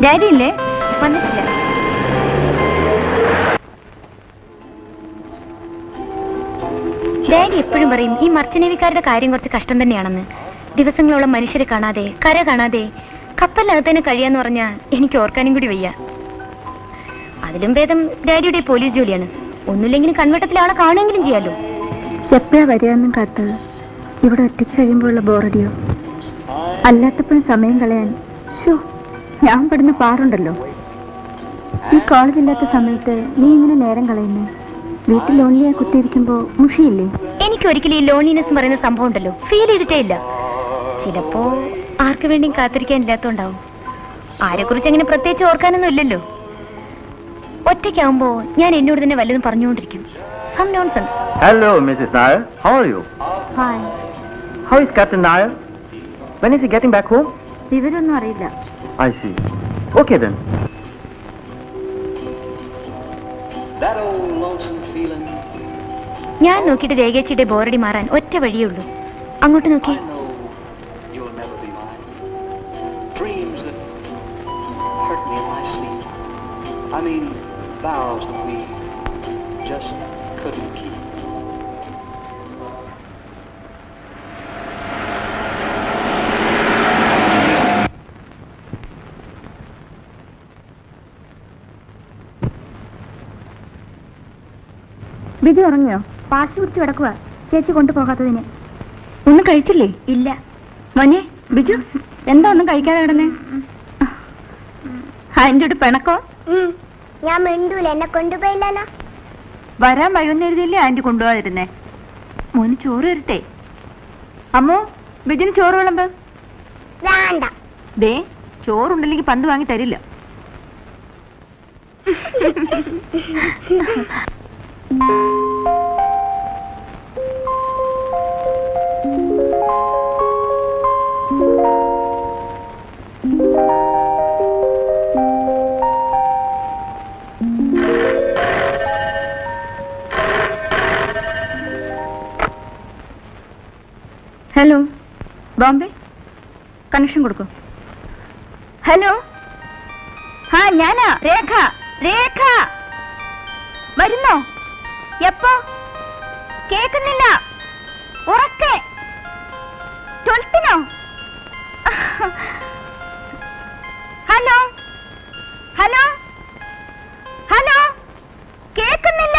Daddy ഇല്ലേ? വന്നിട്ടില്ല. Daddy എപ്പോഴും പറയും ഈ മർച്ചനേവിക്കാരുടെ കാര്യം കുറച്ച് കഷ്ടം തന്നെയാണെന്ന്. ദിവസങ്ങളോളം മനുഷ്യരെ കാണാതെ, കര കാണാതെ കപ്പലിനകത്ത് തന്നെ കഴിയാന്ന് പറഞ്ഞാൽ എനിക്ക് ഓർക്കാനും കൂടി വയ്യ. അതിലും ഭേദം ഡാഡിയുടെ പോലീസ് ജോലിയാണ്. ഒന്നുമില്ലെങ്കിലും കൺവെട്ടത്തിൽ ആളെ കാണുമെങ്കിലും ചെയ്യാലോ. എപ്പോഴാ വരികയെന്നും കാത്ത് ഇവിടെ ഒറ്റയ്ക്ക് കഴിയുമ്പോഴുള്ള ബോറടിയോ? അല്ലാത്തപ്പോഴും സമയം കളയാൻ ഞാൻ പെടുന്ന പാറുണ്ടല്ലോ. ഈ കോളേജില്ലാത്ത സമയത്ത് നീ ഇങ്ങനെ നേരം കളയുന്നേ? വീട്ടിൽ ലോണിയായി കുത്തിയിരിക്കുമ്പോ മുഷിയില്ലേ? എനിക്ക് ഒരിക്കലും ഈ ലോണിനെസ് പറയുന്ന സംഭവം ഉണ്ടല്ലോ ഫീൽ ചെയ്തിട്ടേ ഇല്ല. ചിലപ്പോ ആർക്ക് വേണ്ടിയും കാത്തിരിക്കാൻ ഇല്ലാത്തോണ്ടാവും. ആരെക്കുറിച്ച് അങ്ങനെ പ്രത്യേകിച്ച് ഓർക്കാനൊന്നും ഇല്ലല്ലോ. ഒറ്റയ്ക്കാവുമ്പോ ഞാൻ എന്നോട് തന്നെ വല്ലതും പറഞ്ഞുകൊണ്ടിരിക്കും. Some nonsense. Hello, Mrs. Nair. How are you? Hi. How is Captain Nair? When is he getting back home? വിവരമൊന്നും അറിയില്ല. I see. Okay then. That old lonesome feeling. ഞാൻ നോക്കിയിട്ട് രേഖേച്ചിയുടെ ബോറടി മാറാൻ ഒറ്റ വഴിയേ ഉള്ളൂ. അങ്ങോട്ട് നോക്കി. I know you'll never be mine. Dreams that hurt me in my sleep. I mean, vows that we just couldn't keep. വിധി ഉറങ്ങിയോ? പാശി പിടിച്ച് കിടക്കുക ചേച്ചി കൊണ്ടുപോകാത്തതിന്. ഒന്നും കഴിച്ചില്ലേ? ഇല്ല. മോനെ ബിജു, എന്താ ഒന്നും കഴിക്കാതെ കിടന്നേ? അതിൻ്റെ ഒരു പിണക്കോ? ഞാൻ മിണ്ടൂല, എന്നെ കൊണ്ടുപോയില്ലല്ലോ. വരാൻ വൈകുന്നേരത്തില്ലേ ആന്റി കൊണ്ടുപോകാതിരുന്നേ? മോന് ചോറ് തരട്ടെ? അമ്മോ, ബിജുന് ചോറ് വിളമ്പ്. വേണ്ട. ദേ, ചോറുണ്ടല്ലെങ്കിൽ പണ്ട് വാങ്ങി തരില്ല. ഹലോ, ബോംബെ കണക്ഷൻ കൊടുക്കും. ഹലോ, ആ ഞാനാ രേഖ. രേഖ വരുന്നോ? എപ്പോ? കേൾക്കുന്നില്ല. ഉറക്കെ 12-നോ? ഹലോ ഹലോ ഹലോ, കേൾക്കുന്നില്ല.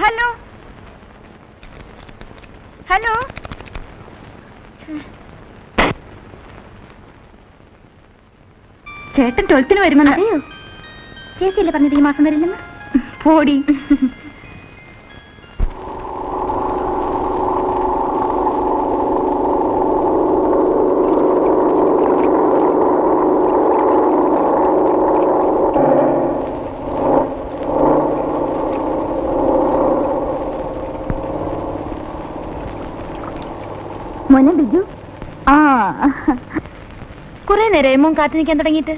Hello hello. ചേട്ടൻ 12-ന് വരുമെന്ന്. അതെയോ? ചേച്ചിയല്ലേ പറഞ്ഞത് ഈ മാസം വരില്ലെന്ന്? പോടി. മോനെ ബിജു, ആ കുറെ നേരം മോൻ കാത്തു നിൽക്കാൻ തുടങ്ങിയിട്ട്.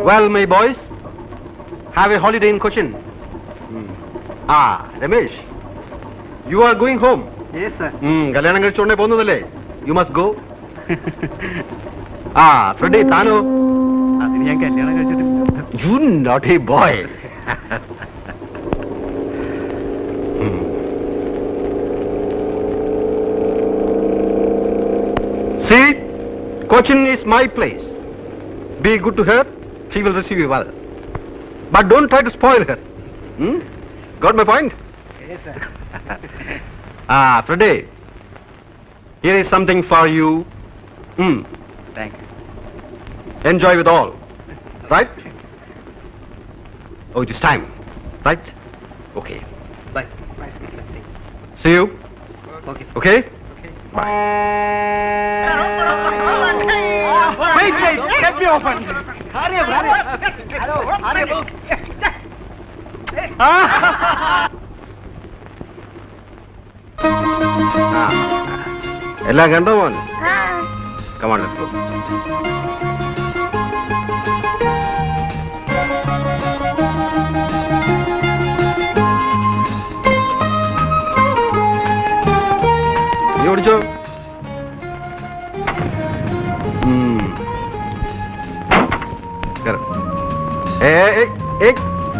Well, my boys, have a holiday in Cochin. Ramesh, you are going home. Yes, sir. കല്യാണം കഴിച്ചോണ്ടേ പോകുന്നതല്ലേ? You must go. Freddie, താനോ? അതിന് ഞാൻ കല്യാണം കഴിച്ചിട്ടില്ല. You naughty boy. See, Cochin is my place. Be good to her, she will receive you well. But don't try to spoil her. Got my point? Yes, sir. Freddie, here is something for you. Thank you. Enjoy with all. Right? Oh, it is time. Right? Okay. Bye. See you. Okay. Okay? Bye. Wait, let me open. Hurry up. Hello, hurry up. എല്ലാം കണ്ടോ മോൻ? ആ Come on, let's go. നീ ഓടിച്ചോ.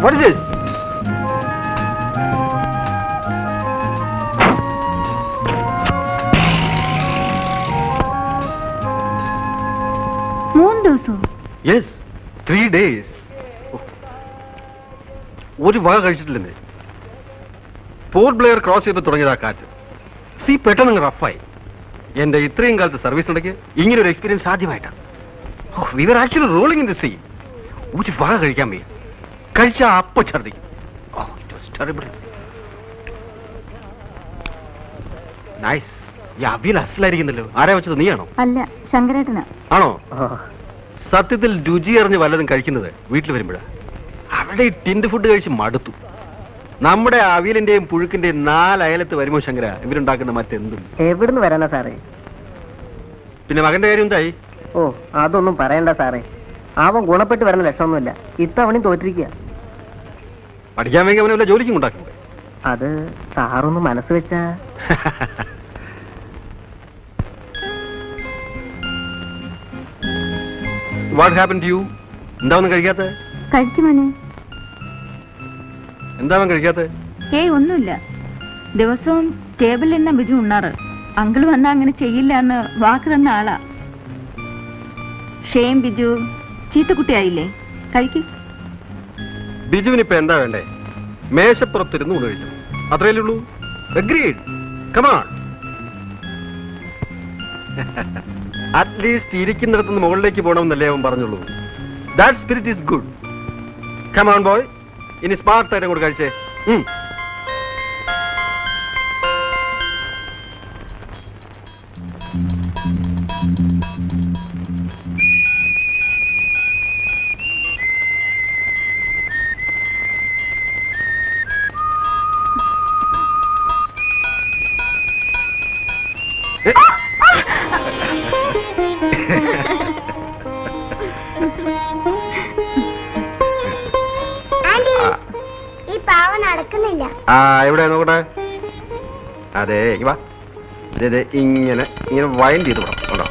What is this? Yes, 3 days. ഒരു വക കഴിച്ചിട്ടില്ലെന്നേ. Port Blair cross ചെയ്ത് തുടങ്ങിയതാ കാറ്റ്. സീ പെട്ടെന്ന് റഫായി. എന്റെ ഇത്രയും കാലത്ത് സർവീസിനിടയ്ക്ക് ഇങ്ങനെ ഒരു എക്സ്പീരിയൻസ് ആദ്യമായിട്ടാണ്. We were actually rolling in the sea. ഒരു വക കഴിക്കാൻ വയ്യ. കഴിച്ചാ അപ്പ ഛർദിക്കും. It was terrible. നൈസ്. ഈ അവിയൽ അസലായിരിക്കുന്നല്ലോ. ആരാ വെച്ചത്, നീയാണോ? അല്ല, ശങ്കരേട്ടനാ. ആണോ? സത്യത്തിൽ രുചി അറിഞ്ഞ് വല്ലതും കഴിക്കുന്നത് വീട്ടിൽ വരുമ്പോഴാണ്. അവിടെ ഈ ടിൻഡ് ഫുഡ് കഴിച്ച് മടുത്തു. നമ്മുടെ അവിയലിന്റെയും പുഴുക്കിന്റെയും 4 അയലത്ത് വരുമോ ശങ്കര ഇവരുണ്ടാക്കുന്ന മറ്റെന്തും? എവിടുന്ന് വരാനാ സാറേ? പിന്നെ മകന്റെ കാര്യം എന്തായി? ഓ, അതൊന്നും പറയണ്ട സാറേ. അവൻ ഗുണപ്പെട്ട് വരുന്ന ലക്ഷണമൊന്നുമില്ല. ഇത്തവണയും തോറ്റിരിക്കുക. പഠിക്കാൻ വേണ്ടി അവനെ വല്ല ജോലിക്കും ഉണ്ടാക്കണ്ടേ? അത് സാറൊന്ന് മനസ്സ് വെച്ചാ. What happen to you? എന്താ ഒന്നും കഴിക്കാത്ത? കഴിക്കുമോനെ? എന്താ അവൻ കഴിക്കാത്ത? ഒന്നുമില്ല. ദിവസവും ടേബിളിൽ തന്നെ ബിജു ഉണ്ണാറ്. അങ്കിൾ വന്നാ അങ്ങനെ ചെയ്യില്ല എന്ന് വാക്ക് തന്ന ആളാ. ഷേം ബിജു, ചീത്തക്കുട്ടിയായില്ലേ? കഴിക്കും. ബിജുവിനിപ്പോ എന്താ വേണ്ടേ? മേശപ്പുറത്തിരുന്ന് ഊണ് കഴിച്ചു, അത്രയല്ലേ ഉള്ളൂ. അഗ്രീഡ്. Come on. അറ്റ്ലീസ്റ്റ് ഇരിക്കുന്നിടത്തുനിന്ന് മുകളിലേക്ക് പോകണമെന്നല്ലേ അവൻ പറഞ്ഞുള്ളൂ. That spirit is good. Come on boy. ഇനി സ്മാർട്ടായിട്ട് കൂടെ കഴിച്ചേ. ആന്റി, ഈ പാവ നടക്കുന്നില്ല. എവിടെ നോക്കട്ടെ. അതെ, വാ. ഇങ്ങനെ ഇങ്ങനെ വൈൻഡ് ചെയ്ത് വിടാം. കേട്ടോ,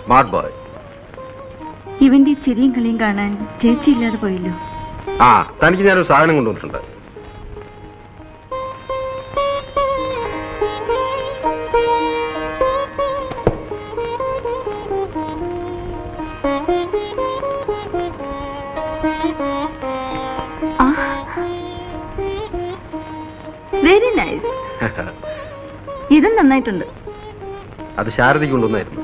സ്മാർട്ട് ബോയ്. ഇവന്റെ ഈ ചിരിയും കളിയും കാണാൻ ചേച്ചി ഇല്ലാതെ പോയല്ലോ. തനിക്ക് ഞാനൊരു സാധനം കൊണ്ടുവന്നിട്ടുണ്ട്. Very nice. ഇതും നന്നായിട്ടുണ്ട്. അത് ശാരദയ്ക്ക് കൊണ്ടുവന്നായിരുന്നു.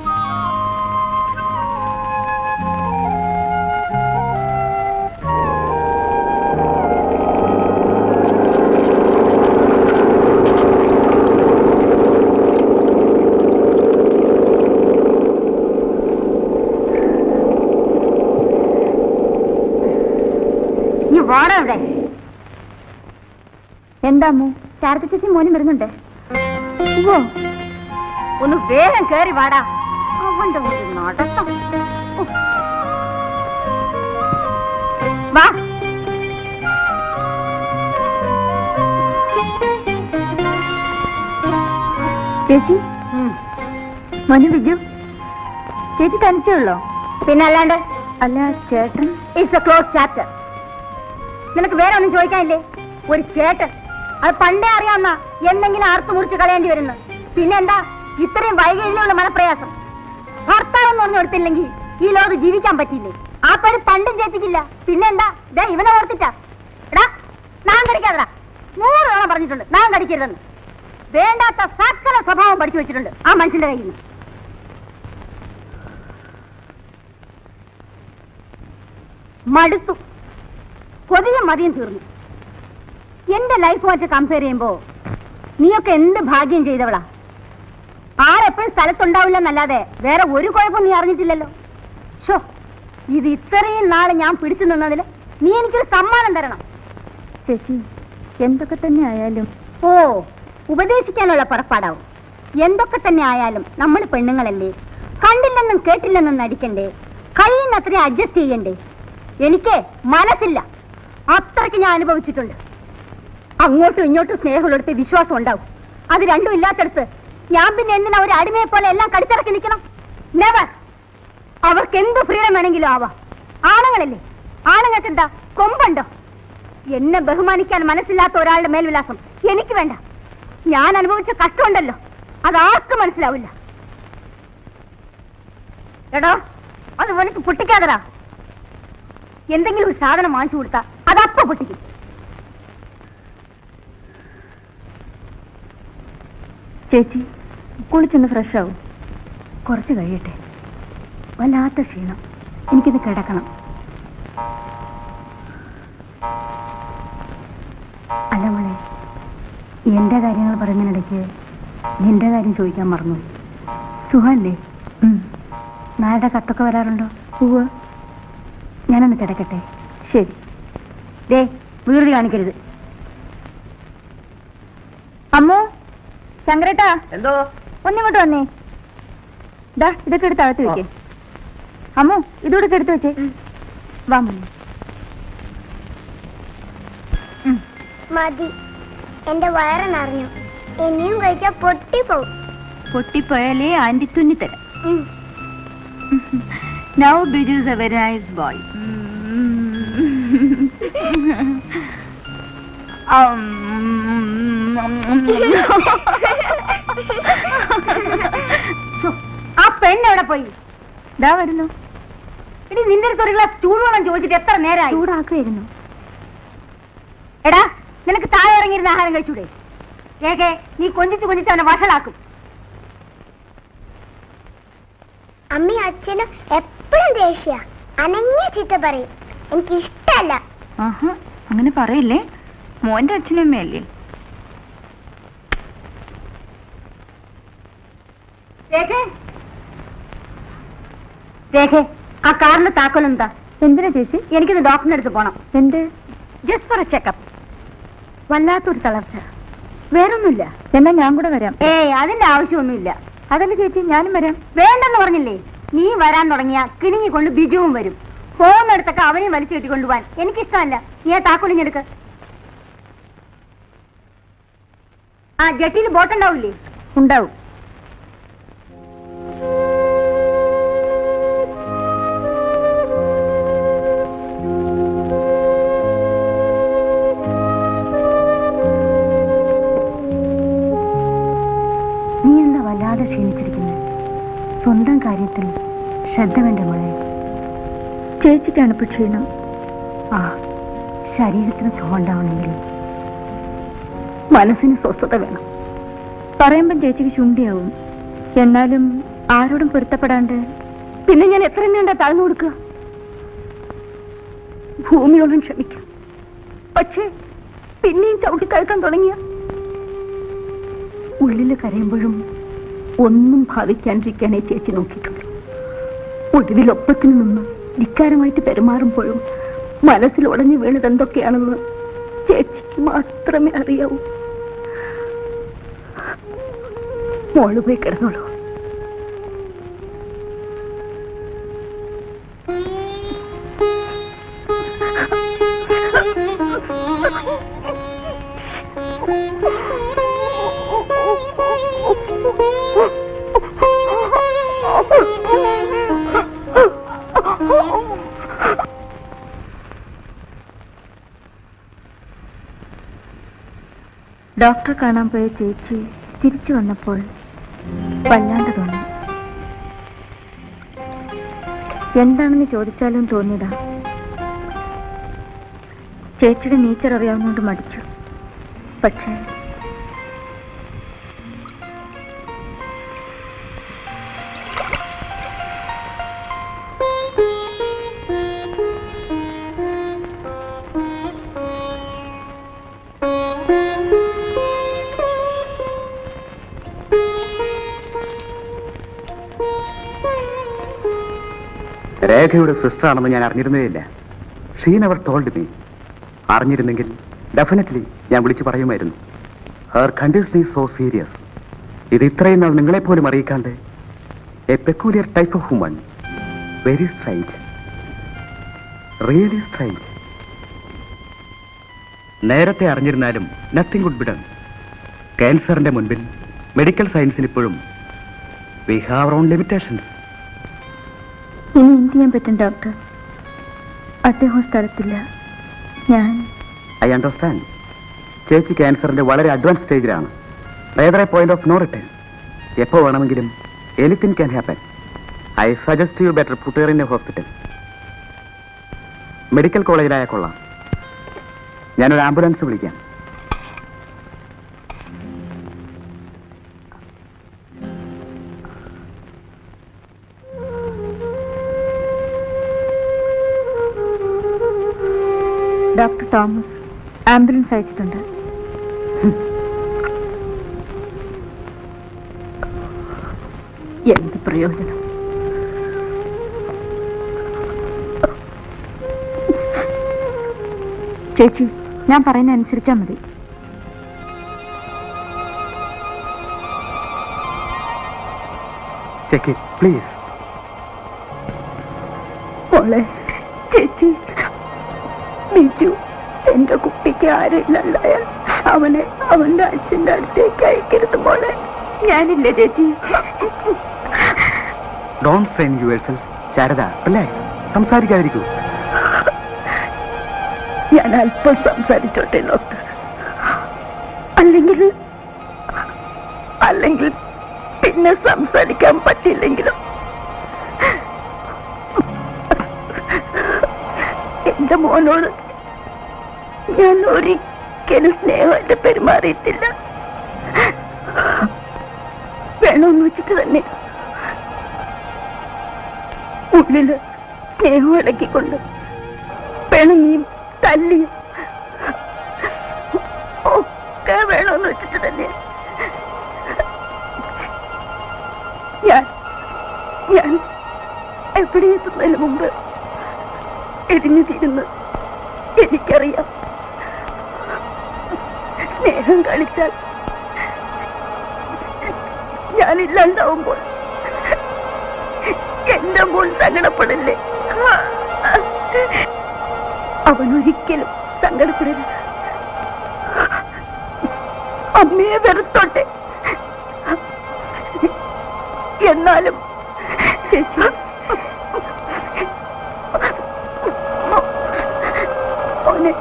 എന്താ അമ്മു? ശാരദ ചേച്ചി മോനും വരുന്നുണ്ട്. ഓ, ഒന്ന് വേഗം കേറി വാടാ. അവന്റെ ഒരു നടത്തം. വാ. ചേച്ചി, മോനെ ബിജു, ചേച്ചി തനിച്ചേ ഉള്ളോ? പിന്നെ അല്ലാണ്ട്. അല്ല ചേട്ടൻ. It's A close chapter. നിനക്ക് വേറെ ഒന്നും ചോദിക്കാനില്ലേ? ഒരു ചേട്ടൻ, അത് പണ്ടേ അറിയാവുന്ന എന്തെങ്കിലും ആർത്തു മുറിച്ച് കളയേണ്ടി വരുന്നു. പിന്നെ എന്താ ഇത്രയും വൈകല്യമുള്ള മനപ്രയാസം? ഭർത്താവെന്ന് പറഞ്ഞു കൊടുത്തില്ലെങ്കിൽ ഈ ലോകം ജീവിക്കാൻ പറ്റില്ലേ? ആ പണി പണ്ടും ചേച്ചിക്കില്ല. പിന്നെ എന്താ ഇവനെ ഓർത്തിട്ടാ? എടാ, നാം കടിക്കാതടാ. 100 തവണ പറഞ്ഞിട്ടുണ്ട് നാം കടിക്കരുതെന്ന്. വേണ്ടാത്ത സകല സ്വഭാവം പഠിച്ചു വെച്ചിട്ടുണ്ട് ആ മനുഷ്യന്റെ കയ്യിൽ നിന്ന്. മടുത്തു. കൊതിയും മതിയും തീർന്നു. എന്റെ ലൈഫുമായിട്ട് കമ്പയർ ചെയ്യുമ്പോ നീയൊക്കെ എന്ത് ഭാഗ്യം ചെയ്തവളാ. ആരെപ്പോഴും സ്ഥലത്തുണ്ടാവില്ലെന്നല്ലാതെ വേറെ ഒരു കുഴപ്പം നീ അറിഞ്ഞിട്ടില്ലല്ലോ. ഷോ, ഇത് ഇത്രയും നാളെ ഞാൻ പിടിച്ചു നിന്നതിന് നീ എനിക്കൊരു സമ്മാനം തരണം. ചേച്ചി, എന്തൊക്കെ തന്നെ ആയാലും. ഓ, ഉപദേശിക്കാനുള്ള പുറപ്പാടാവും. എന്തൊക്കെ തന്നെ ആയാലും നമ്മൾ പെണ്ണുങ്ങളല്ലേ, കണ്ടില്ലെന്നും കേട്ടില്ലെന്നും നടിക്കണ്ടേ, കഴിയുന്നത്രയും അഡ്ജസ്റ്റ് ചെയ്യണ്ടേ. എനിക്ക് മനസ്സില്ല, അത്രയ്ക്ക് ഞാൻ അനുഭവിച്ചിട്ടുണ്ട്. അങ്ങോട്ടും ഇങ്ങോട്ടും സ്നേഹമുള്ളിടത്ത് വിശ്വാസം ഉണ്ടാവും. അത് രണ്ടും ഇല്ലാത്തടത്ത് ഞാൻ പിന്നെ എന്തിനാ ഒരു അടിമയെ പോലെ എല്ലാം കടിച്ചിറക്കി നിൽക്കണം? നെവർ. അവർക്ക് എന്ത് ഫ്രീഡം വേണമെങ്കിലും ആവാം. ആണുങ്ങളല്ലേ, ആണുങ്ങൾക്ക് എന്താ കൊമ്പുണ്ടോ? എന്നെ ബഹുമാനിക്കാൻ മനസ്സില്ലാത്ത ഒരാളുടെ മേൽവിലാസം എനിക്ക് വേണ്ട. ഞാൻ അനുഭവിച്ച കഷ്ടമുണ്ടല്ലോ, അതാർക്കും മനസ്സിലാവില്ല. എടോ, അത് വലിച്ച് പൊട്ടിക്കാതടാ. എന്തെങ്കിലും ഒരു സാധനം വാങ്ങിച്ചു കൊടുത്താ അതപ്പ പൊട്ടിക്കും. ചേച്ചി, കുളിച്ചൊന്ന് ഫ്രഷ് ആവും. കുറച്ച് കഴിയട്ടെ. വല്ലാത്ത ക്ഷീണം, എനിക്കിത് കിടക്കണം. അല്ല മോളെ, എന്റെ കാര്യങ്ങൾ പറയുന്നതിനിടയ്ക്ക് നിന്റെ കാര്യം ചോദിക്കാൻ മറന്നു. സുഖല്ലേ? നായുടെ കത്തൊക്കെ വരാറുണ്ടോ? ഉവ്വ്. ഞാനൊന്ന് കിടക്കട്ടെ. ശരി. ദേ, വീട് കാണിക്കരുത്. അമ്മോ, ശങ്കരേട്ടാ, എന്തോ ഒന്നിങ്ങോട്ട് വന്നേ. ദാ ഇതൊക്കെ എടുത്ത് അകത്ത് വെക്കേ. അമ്മോ, ഇതോടെ എടുത്ത് വെച്ചേ. വാ മോനെ. മതി, എന്റെ വയറ് നിറഞ്ഞു. ഇനിയും കഴിച്ചാ പൊട്ടിപ്പോവും. പൊട്ടിപ്പോയാലേ anti തുന്നിത്തരാം. Now Biju is a very nice boy. ആ പെണ്ണ് എവിടെ പോയി? ഇതാ വരുന്നു. ഇനി നിന്റെ അടുത്ത് ഒരു ഗ്ലാസ് ചൂടുവെള്ളം ചോദിച്ചിട്ട് എത്ര നേരമായി? ചൂടാക്കുമായിരുന്നു. എടാ, നിനക്ക് താഴെ ഇറങ്ങിയിരുന്ന ആഹാരം കഴിച്ചൂടെ? കേക്കെ, നീ കൊഞ്ചിച്ച് കൊഞ്ചിച്ച് അവനെ വഷളാക്കും. അമ്മയും അച്ഛനും എപ്പോഴും ദേഷ്യ, അനങ്ങിയ ചീത്ത പറയും. എനിക്കിഷ്ടല്ല. അങ്ങനെ പറയില്ലേ, മോന്റെ അച്ഛനും അമ്മയല്ലേ. രേഖ, ആ കാറിന്റെ താക്കോൽ എന്താ? എന്തിനാ ചേച്ചി? എനിക്കിത് ഡോക്ടറിന്റെ അടുത്ത് പോണം. എന്ത്? Just for A checkup. വല്ലാത്തൊരു തളർച്ച. വേറൊന്നുമില്ല. എന്നാ ഞാൻ കൂടെ വരാം. അതിന്റെ ആവശ്യമൊന്നുമില്ല. അതല്ല ചേച്ചി, ഞാനും വരാം. വേണ്ടെന്ന് പറഞ്ഞില്ലേ? നീ വരാൻ തുടങ്ങിയ കിണിങ്ങിക്കൊണ്ട് ബിജുവും വരും. പോകുന്നിടത്തൊക്കെ അവനെയും വലിച്ചു കെട്ടിക്കൊണ്ടുപോവാൻ എനിക്കിഷ്ടമല്ല. നീ ആ താക്കോലിഞ്ഞെടുക്ക്. ആ ജട്ടിയിൽ ബോട്ടുണ്ടാവില്ലേ? ഉണ്ടാവും. നീ എന്താ വല്ലാതെ ക്ഷീണിച്ചിരിക്കുന്നത്? സ്വന്തം കാര്യത്തിൽ ശ്രദ്ധ വേണ്ട മോളെ. ചേച്ചിക്കാണ് ഇപ്പൊ ക്ഷീണം. ആ, ശരീരത്തിന് സുഖം ഉണ്ടാവണമെങ്കിൽ മനസ്സിന് സ്വസ്ഥത വേണം. പറയുമ്പം ചേച്ചിക്ക് ശുണ്ടിയാവും. എന്നാലും ആരോടും പൊരുത്തപ്പെടാണ്ട് പിന്നെ ഞാൻ എത്ര നീണ്ട താഴ്ന്നു കൊടുക്കുക? ഭൂമിയോടും ക്ഷമിക്കാം. പക്ഷേ പിന്നെയും ചവിട്ടി കഴിക്കാൻ തുടങ്ങിയ ഉള്ളില് കരയുമ്പോഴും ഒന്നും ഭാവിക്കാണ്ടിരിക്കാനേ ചേച്ചി നോക്കിയിട്ടുള്ളൂ. ഒടുവിലൊപ്പത്തിന് നിന്ന് ധിക്കാരമായിട്ട് പെരുമാറുമ്പോഴും മനസ്സിൽ ഉടഞ്ഞു വീണത് എന്തൊക്കെയാണെന്ന് ചേച്ചിക്ക് മാത്രമേ അറിയാവൂ. മോള് പോയി കിടന്നോളൂ. ഡോക്ടറെ കാണാൻ പോയ ചേച്ചി തിരിച്ചു വന്നപ്പോൾ വല്ലാണ്ട് തോന്നി. എന്താണെന്ന് ചോദിച്ചാലും തോന്നിയതാ. ചേച്ചിയുടെ നേച്ചർ അറിയാവുന്നതുകൊണ്ട് മടിച്ചു. പക്ഷേ രേഖയുടെ സിസ്റ്റർ ആണെന്ന് ഞാൻ അറിഞ്ഞിരുന്നേയില്ല. She never told me. അറിഞ്ഞിരുന്നെങ്കിൽ ഡെഫിനറ്റ്ലി ഞാൻ വിളിച്ചു പറയുമായിരുന്നു. Her condition is so serious. ഇത് ഇത്രയും നാൾ നിങ്ങളെപ്പോലും അറിയിക്കാണ്ട് a peculiar type of woman. Very strange, really strange. നേരത്തെ അറിഞ്ഞിരുന്നാലും നത്തിങ് വുഡ് ബി ഡൺ. ക്യാൻസറിന്റെ മുൻപിൽ മെഡിക്കൽ സയൻസിന് ഇപ്പോഴും we have our own limitations. ഇനി എന്ത് ചെയ്യാൻ പറ്റും ഡോക്ടർ? അദ്ദേഹം സ്ഥലത്തില്ല. ഞാൻ ഐ അണ്ടർസ്റ്റാൻഡ്. ചേച്ചി ക്യാൻസറിന്റെ വളരെ അഡ്വാൻസ് സ്റ്റേജിലാണ്. Rather a point of no return. എപ്പോ വേണമെങ്കിലും anything can happen. I suggest you better put her in a hospital. Medical കോളേജിലായ കൊള്ളാം. ഞാനൊരു ആംബുലൻസ് വിളിക്കാം. ഡോക്ടർ തോമസ് ആംബുലൻസ് അയച്ചിട്ടുണ്ട്. എന്ത് പ്രയോജനം? ചേച്ചി, ഞാൻ പറയുന്ന അനുസരിച്ചാ മതി. Check please. മോളെ, ചേച്ചി, ബിജു എന്റെ കുട്ടിക്ക് ആരില്ലാണ്ടായാൽ അവനെ അവന്റെ അച്ഛന്റെ അടുത്തേക്ക് അയക്കരുത് മോളെ. ഞാനില്ല ചേച്ചി. Don't strain yourself. Sharada, relax. സംസാരിക്കാതിരിക്കൂ. ഞാൻ അല്പം സംസാരിച്ചോട്ടെ ഡോക്ടർ. അല്ലെങ്കിൽ പിന്നെ സംസാരിക്കാൻ പറ്റില്ലെങ്കിലും എന്റെ മോനോട് ഞാൻ ഒരിക്കലും സ്നേഹമായിട്ട് പെരുമാറിയിട്ടില്ല. വേണമെന്ന് വെച്ചിട്ട് തന്നെ ഉള്ളില് സ്നേഹം ഇടക്കിക്കൊണ്ട് പിണങ്ങിയും തല്ലിയും ഒക്കെ വേണമെന്ന് വെച്ചിട്ട് തന്നെ ഞാൻ എവിടെ എത്തുന്നതിന് മുമ്പ് എരിഞ്ഞു തീരുന്നു. എനിക്കറിയാം, സ്നേഹം കളിച്ചാൽ ഞാനില്ലാണ്ടാവുമ്പോൾ എന്റെ മോൻ സങ്കടപ്പെടില്ലേ? അവനൊരിക്കലും സങ്കടപ്പെടില്ല. അമ്മയെ വെറുത്തോട്ടെ. എന്നാലും ചേച്ചി, മോനെ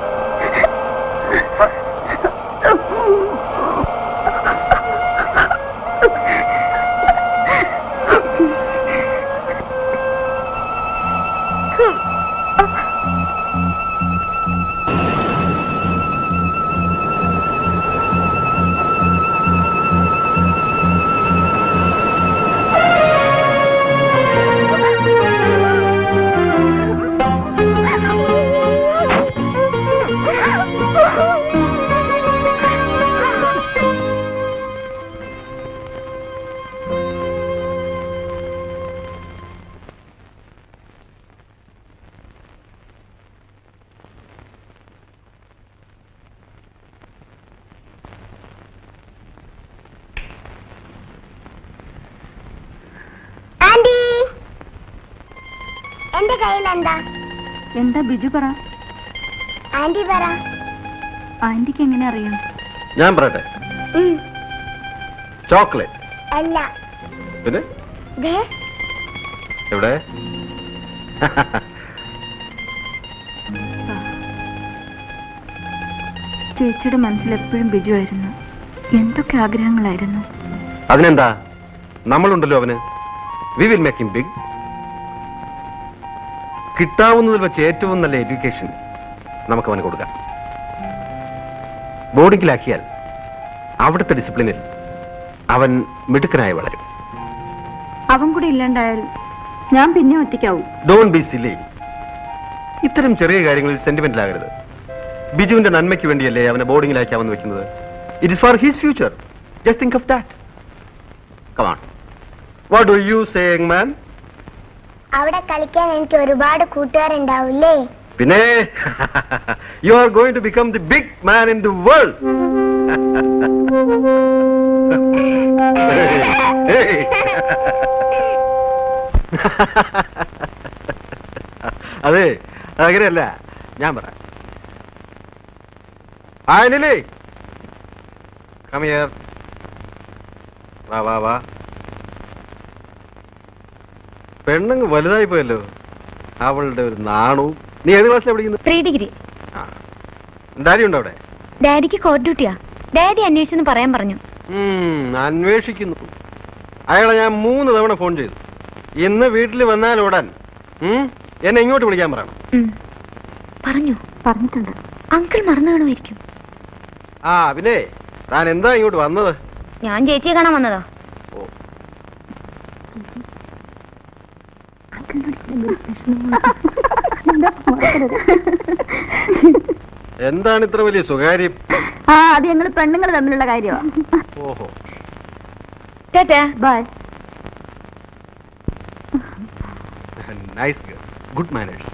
എന്റെ കയ്യിൽ എന്താ ബിജു പറ. ആന്റി പറ. ആന്റിക്ക് എങ്ങനെ അറിയാം? ഞാൻ പറയട്ടെ, ഉം. ചോക്ലേറ്റ്. അല്ല പിന്നെ ദേ എവിടെ? ചേച്ചിയുടെ മനസ്സിൽ എപ്പോഴും ബിജു ആയിരുന്നു. എന്തൊക്കെ ആഗ്രഹങ്ങളായിരുന്നു. അതിനെന്താ, നമ്മളുണ്ടല്ലോ അവന്. We will make him big. കിട്ടാവുന്നതിൽ വെച്ച് ഏറ്റവും നല്ല എഡ്യൂക്കേഷൻ നമുക്ക് അവന് കൊടുക്കാം. ബോർഡിങ്ങിലാക്കിയാൽ അവിടുത്തെ ഡിസിപ്ലിനിൽ അവൻ മിടുക്കനായി വളരും. അവൻ കൂടി ഇല്ലാണ്ടായാൽ ഞാൻ പിന്നെ ഒറ്റയ്ക്കാവും. Don't be silly. ഇത്തരം ചെറിയ കാര്യങ്ങളിൽ സെന്റിമെന്റിലാകരുത്. ബിജുവിന്റെ നന്മയ്ക്ക് വേണ്ടിയല്ലേ അവനെ ബോർഡിങ്ങിലാക്കാമെന്ന് വെക്കുന്നത്. It is for his future. Just think of that. Come on. What do you say, young man? അവിടെ കളിക്കാൻ എനിക്ക് ഒരുപാട് കൂട്ടുകാരുണ്ടാവില്ലേ? പിന്നെ you are going to become the big man in the world. അതെ, അങ്ങനെയല്ല, ഞാൻ പറയാം. Lily, come here. വാ വാ വാ. പെണ്ണങ്ങ് വലുതായി പോയല്ലോ. അവളുടെ ഒരു നാണവും. നീ ഏത് ക്ലാസ്സിലാണ് പഠിക്കുന്നത്? 3 ഡിഗ്രി. ഡാഡി ഉണ്ടോ അവിടെ? ഡാഡിക്ക് കോർട്ട് ഡ്യൂട്ടിയാ. ഡാഡി അന്വേഷിച്ചെന്ന് പറയാൻ പറഞ്ഞു. അന്വേഷിക്കുന്നു. അയാളെ ഞാൻ 3 തവണ ഫോൺ ചെയ്തു. ഇന്ന് വീട്ടിൽ വന്നാൽ ഓടാൻ എന്നെ ഇങ്ങോട്ട് വിളിക്കാൻ പറയണം. പറഞ്ഞിട്ടുണ്ട്. അങ്കിൾ മറന്നു കാണുമായിരിക്കും. പിന്നെ താൻ എന്താ ഇങ്ങോട്ട് വന്നത്? ഞാൻ ചേച്ചിയെ കാണാൻ വന്നതാ. ഓ, എന്താണ് ഇത്ര വലിയ സ്വകാര്യം? അത് ഞങ്ങൾ പെണ്ണുങ്ങൾ തമ്മിലുള്ള കാര്യമാണ്. ഓഹോ. Tata. Bye. Nice girl. Good manners.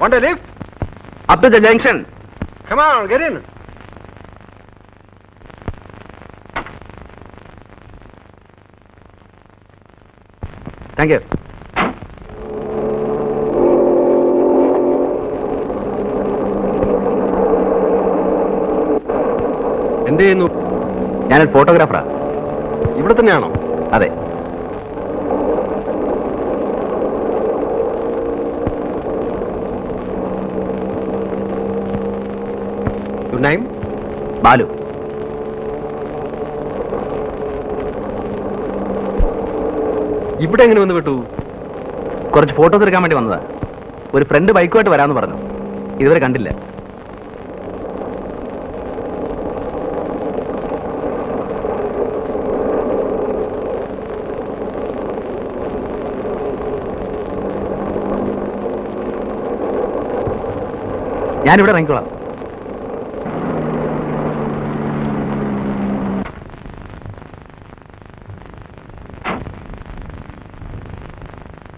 Want a lift? Up to the junction. Come on, get in. Thank you. എന്ത് ചെയ്യുന്നു? ഞാനൊരു ഫോട്ടോഗ്രാഫറാ. ഇവിടെ തന്നെയാണോ? അതെ. Your name? ബാലു. ഇവിടെ എങ്ങനെ വന്ന് വിട്ടു? കുറച്ച് ഫോട്ടോസ് എടുക്കാൻ വേണ്ടി വന്നതാ. ഒരു ഫ്രണ്ട് ബൈക്കുമായിട്ട് വരാമെന്ന് പറഞ്ഞു. ഇതുവരെ കണ്ടില്ല. ഞാനിവിടെ ഇറങ്ങിക്കോളാം.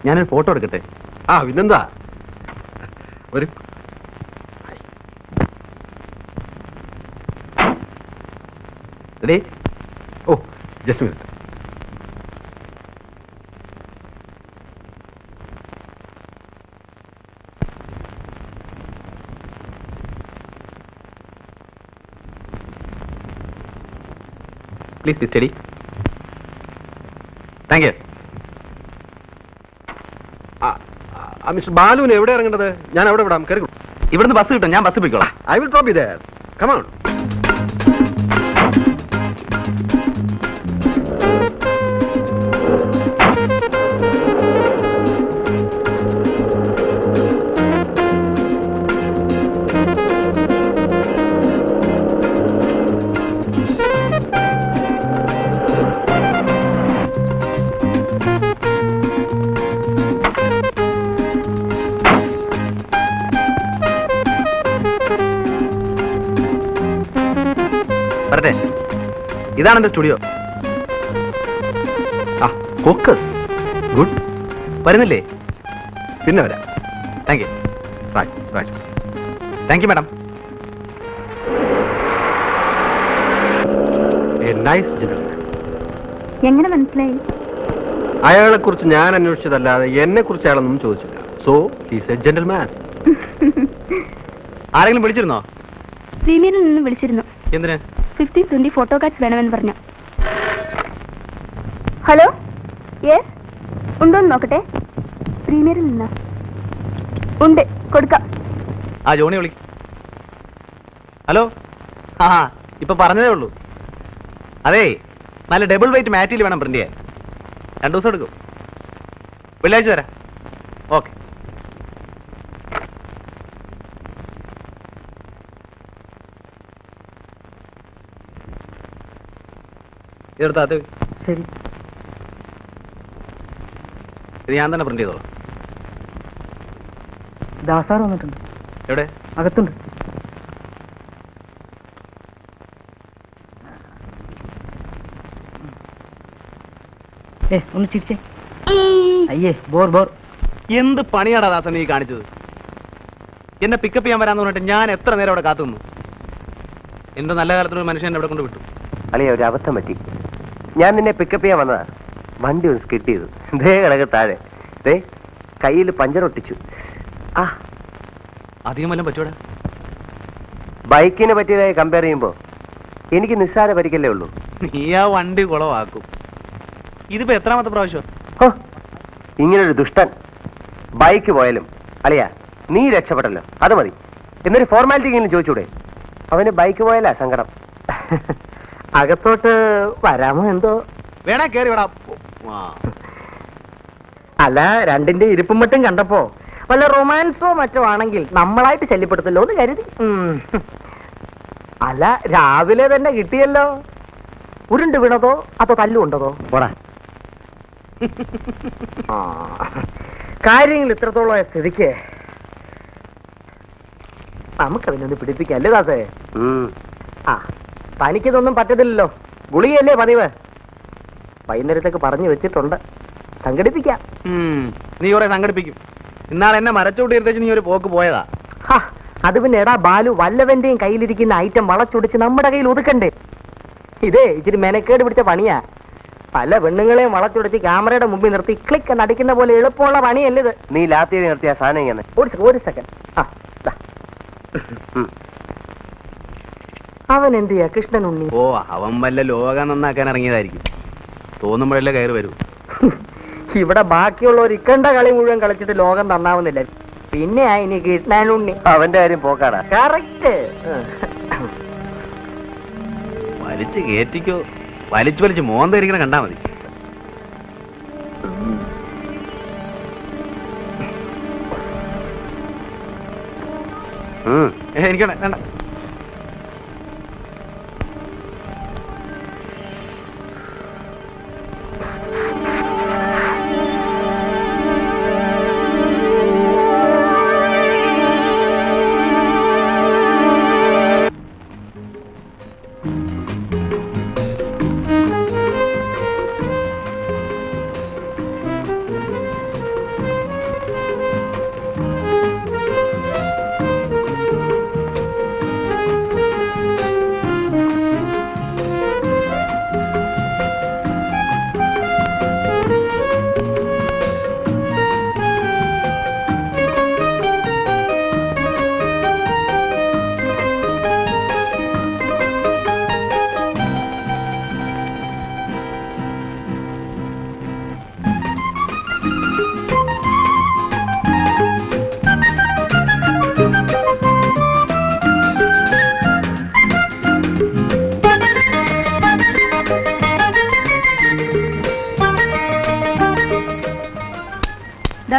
ഞാനൊരു ഫോട്ടോ എടുക്കട്ടെ? പിന്നെന്താ. ഒരു റെഡി? ഓ, just minute. Please be steady. Thank you. Mister ബാലുവിന് എവിടെ ഇറങ്ങേണ്ടത്? ഞാൻ അവിടെ വിടാം. കയറി. ഇവിടുന്ന് ബസ് കിട്ടും. ഞാൻ ബസ് പോയിക്കോളാം. I will drop you there. Come on. ഇതാണ് എന്റെ സ്റ്റുഡിയോ. ആ ഫോക്കസ് ഗുഡ്. വരുന്നില്ലേ? പിന്നെ വരാം. Thank you. Right. Thank you madam. A nice gentleman. എങ്ങനെ മനസ്സിലായി? അയാളെ കുറിച്ച് ഞാൻ അന്വേഷിച്ചതല്ലാതെ എന്നെ കുറിച്ച് അയാളൊന്നും ചോദിച്ചില്ല. So he's A gentleman. ആരെങ്കിലും വിളിച്ചിരുന്നോ? പ്രീമിയറിൽ നിന്ന് വിളിച്ചിരുന്നു. എന്തിന്? 50-20 ഫോട്ടോ കാർഡ്സ് വേണമെന്ന് പറഞ്ഞു. ഹലോ, യെസ്, ഉണ്ടോന്ന് നോക്കട്ടെ. പ്രീമിയറിൽ നിന്ന് ഉണ്ട്, കൊടുക്കാം. ആ ജോണി വിളി. ഹലോ. ആ ഇപ്പൊ പറഞ്ഞതേ ഉള്ളൂ. അതേ, നല്ല ഡബിൾ വെയിറ്റ് മാറ്റിൽ വേണം പ്രിന്റ് ചെയ്യാൻ. 2 ദിവസം എടുക്കും. വെള്ളിയാഴ്ച തരാം. ഓക്കെ. ഇതെടുത്താ അത് ശരി. ഇത് ഞാൻ തന്നെ പ്രിന്റ് ചെയ്തോളാം. ദാസാർ വന്നിട്ടുണ്ട്. എവിടെ? അകത്തുണ്ട്. ഒന്ന് ചിരിച്ചേ. അയ്യേ, ബോർ. എന്ത് പണിയാടാ ദാസൻ നീ കാണിച്ചത്? എന്നെ പിക്കപ്പ് ചെയ്യാൻ വരാന്ന് പറഞ്ഞിട്ട് ഞാൻ എത്ര നേരം അവിടെ കാത്തു നിന്നു. എന്റെ നല്ല കാലത്തൊരു മനുഷ്യൻ അവിടെ കൊണ്ട് വിട്ടു. അളിയ, ഒരു അബദ്ധം പറ്റി. ഞാൻ നിന്നെ പിക്കപ്പ് ചെയ്യാൻ വന്നതാ. വണ്ടി ഒന്ന് സ്കിഡ് ചെയ്തു. ദേ കിടക്ക് താഴെ. ദേ കയ്യിൽ പഞ്ചർ ഒട്ടിച്ചു. ആ, അധികം വല്ലതും പറ്റൂടാ? ബൈക്കിനെ പറ്റിയതായി കമ്പയർ ചെയ്യുമ്പോ എനിക്ക് നിസ്സാര പരിക്കല്ലേ ഉള്ളൂ. നീ ആ വണ്ടി കുളവാക്കും. ഇതിപ്പോ എത്രാമത്തെ പ്രാവശ്യം? ഹോ, ഇങ്ങനൊരു ദുഷ്ടൻ. ബൈക്ക് പോയാലും അളിയ നീ രക്ഷപ്പെട്ടല്ലോ, അത് മതി. എന്നൊരു ഫോർമാലിറ്റി എങ്കിലും ചോദിച്ചൂടെ? അവന് ബൈക്ക് പോയാലാ സങ്കടം. അകത്തോട്ട് വരാമോ എന്തോ? വേണേ കേറി വിടാ. അല്ല, രണ്ടിന്റെ ഇരിപ്പും മറ്റും കണ്ടപ്പോ വല്ല റൊമാൻസോ മറ്റോ ആണെങ്കിൽ നമ്മളായിട്ട് ശല്യപ്പെടുത്തല്ലോ എന്ന് കരുതി. അല്ല, രാവിലെ തന്നെ കിട്ടിയല്ലോ. ഉരുണ്ട് വീണതോ അതോ തല്ലുകൊണ്ടതോ? പോടാ. കാര്യങ്ങൾ ഇത്രത്തോളം സ്ഥിതിക്ക് നമുക്കതിനൊന്ന് പിടിപ്പിക്കല്ലേ ദാസേ? ആ, തനിക്കിതൊന്നും പറ്റത്തില്ലല്ലോ. ഗുളികയല്ലേ പതിവ്. വൈകുന്നേരത്തേക്ക് പറഞ്ഞു വെച്ചിട്ടുണ്ട്. സംഘടിപ്പിക്കാം. നീ കുറെ സംഘടിപ്പിക്കും. ഇന്നാൾ എന്നെ മരച്ചോട്ടി എടുത്തേച്ച് നീ ഒരു പോക്ക് പോയതാ. അത് പിന്നെ എടാ ബാലു, വല്ലവന്റെയും കയ്യിലിരിക്കുന്ന ഐറ്റം വളച്ചൊടിച്ച് നമ്മുടെ കയ്യിൽ ഒതുക്കണ്ടേ? ഇതേ ഇച്ചിരി മെനക്കേട് പിടിച്ച പണിയാ. പല പെണ്ണുങ്ങളെയും വളച്ചൊടിച്ച് ക്യാമറയുടെ മുമ്പിൽ നിർത്തി ക്ലിക്ക് എന്ന് അടിക്കുന്ന പോലെ എളുപ്പമുള്ള പണിയല്ലേ ഇത്. നീ ലാത്തി നിർത്തിയ സാധനം ഇങ്ങനെ. ഒരു സെക്കൻഡ്. അവൻ എന്ത് ചെയ്യാ കൃഷ്ണൻ ഉണ്ണി? ഓ, അവൻ വല്ല ലോകം നന്നാക്കാൻ ഇറങ്ങിയതായിരിക്കും. തോന്നുമ്പോഴല്ലേ കയറി വരൂ. ഇവിടെ ബാക്കിയുള്ളവർ ഇക്കണ്ട കളി മുഴുവൻ കളിച്ചിട്ട് ലോകം നന്നാവുന്നില്ല. പിന്നെ ഇനി കൃഷ്ണൻ ഉണ്ണി. അവന്റെ കാര്യം പോക്കാടാ. കറക്റ്റ്. വലിച്ചു കയറ്റിക്കോ. വലിച്ചു മോന്തിരിക്കണ കണ്ടാ മതി. എനിക്ക് വേണ്ട.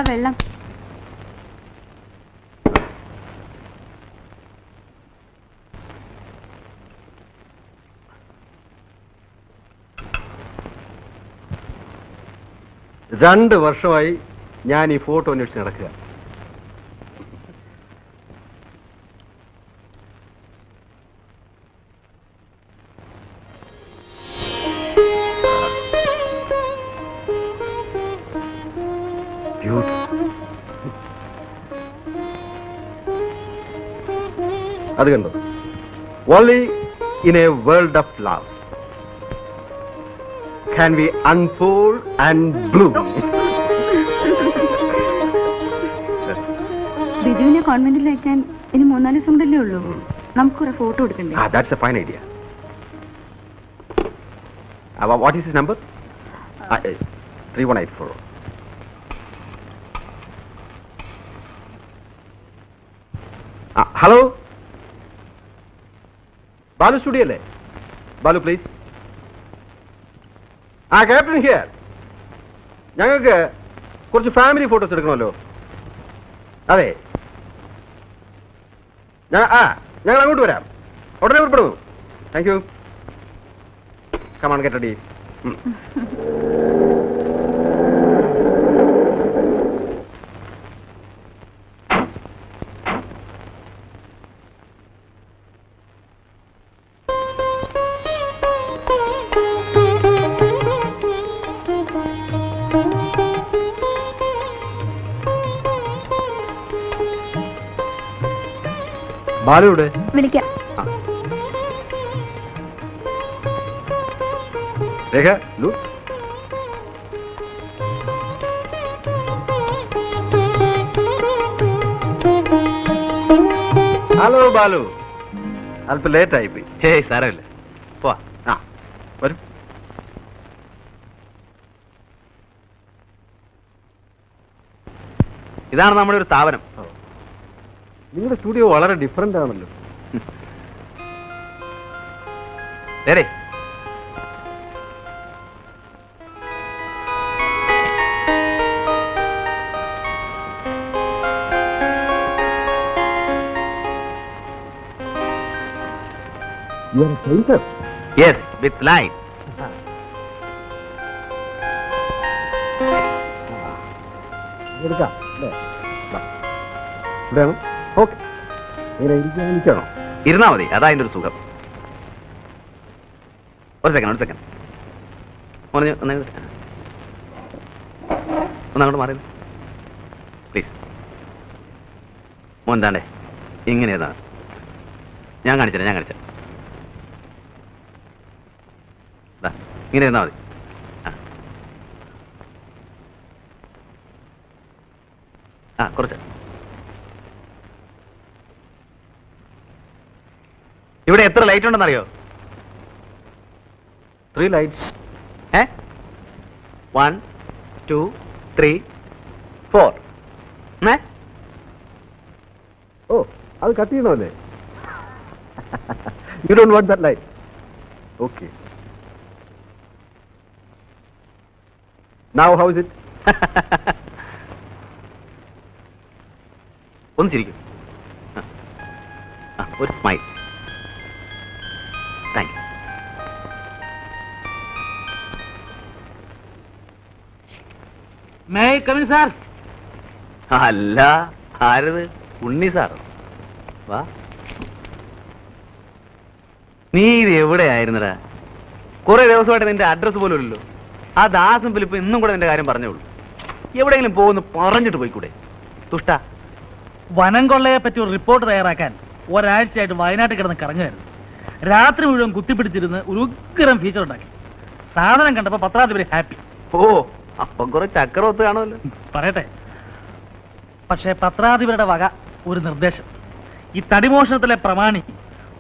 വെള്ളം. രണ്ട് വർഷമായി ഞാൻ ഈ ഫോട്ടോ അന്വേഷിച്ച് നടക്കുക. അത് കണ്ടോ? Only in A world of love can we unfold and bloom. ബിജുവിനെ കോൺവെന്റിൽ അയക്കാൻ ഇനി 3-4 ദിവസം കൊണ്ടല്ലേ ഉള്ളൂ. നമുക്കൊരു ഫോട്ടോ എടുക്കണ്ടേ? That's a fine idea. What is his number? 3184. Hello? Balu studio അല്ലേ? Balu please. Captain here. ഞങ്ങൾക്ക് കുറച്ച് ഫാമിലി ഫോട്ടോസ് എടുക്കണമല്ലോ. അതെ, ഞങ്ങൾ അങ്ങോട്ട് വരാം. ഉടനെ പുറപ്പെടുന്നു. Thank you. Come on get ready. ബാലുവിടെ വിളിക്കാം. രേഖ ലു. ഹലോ ബാലു, അല്പം ലേറ്റ് ആയിപ്പോയി. ഹേയ് സാരമില്ല, പോവാ. വരും. ഇതാണ് നമ്മുടെ ഒരു സ്ഥാപനം. നിങ്ങളുടെ സ്റ്റുഡിയോ വളരെ ഡിഫറെന്റ് ആണല്ലോ. ശരി, യെസ് വിത്ത് ലൈറ്റ്. എടുക്കാം അല്ലേ? ഇവിടെയാണ്. ഓക്കെ, ഇരിക്കണോ? ഇരുന്നാ മതി, അതാ അതിന്റെ ഒരു സുഖം. ഒരു സെക്കൻഡ് ഒന്നങ്ങോട്ട് മാറി പ്ലീസ്. മോൻ താണ്ടേ ഇങ്ങനെ ഏതാണ്? ഞാൻ കാണിച്ചാ ഇങ്ങനെ ഇരുന്നാ മതി. കുറച്ച് ഇവിടെ എത്ര ലൈറ്റ് ഉണ്ടെന്നറിയോ? 3 lights. 1 2 3 4. ഓ, അത് കട്ട് ചെയ്യണമല്ലേ? You don't want that light. Okay, now how is it? ഒന്ന് ചിരിക്കും. ഒരു smile. Thank you. May come in sir? അല്ല, ആരത്? ഉണ്ണി സാറോ? വാ. നീ ഇത് എവിടെയായിരുന്നടാ? കുറെ ദിവസമായിട്ട് നിന്റെ അഡ്രസ് പോലും ഇല്ലല്ലോ. ആ ദാസും ഫിലിപ്പ് ഇന്നും കൂടെ നിന്റെ കാര്യം പറഞ്ഞോളൂ. എവിടെയെങ്കിലും പോകുന്നു പറഞ്ഞിട്ട് പോയിക്കൂടെ? തുഷ്ട. വനം കൊള്ളയെ പറ്റി ഒരു റിപ്പോർട്ട് തയ്യാറാക്കാൻ ഒരാഴ്ചയായിട്ട് വയനാട്ടിൽ കിടന്ന് കറങ്ങുമായിരുന്നു. രാത്രി മുഴുവൻ കുത്തിപ്പിടിച്ചിരുന്ന് ഒരു ഉഗ്രം ഫീച്ചർ ഉണ്ടാക്കി. സാധനം കണ്ടപ്പോ പത്രാധിപര് ഹാപ്പി. ഓ, അപ്പം കുറെ ചക്രവത്ത് കാണുമല്ലോ. പറയട്ടെ, പക്ഷേ പത്രാധിപരുടെ വക ഒരു നിർദ്ദേശം. ഈ തടിമോഷണത്തിലെ പ്രമാണി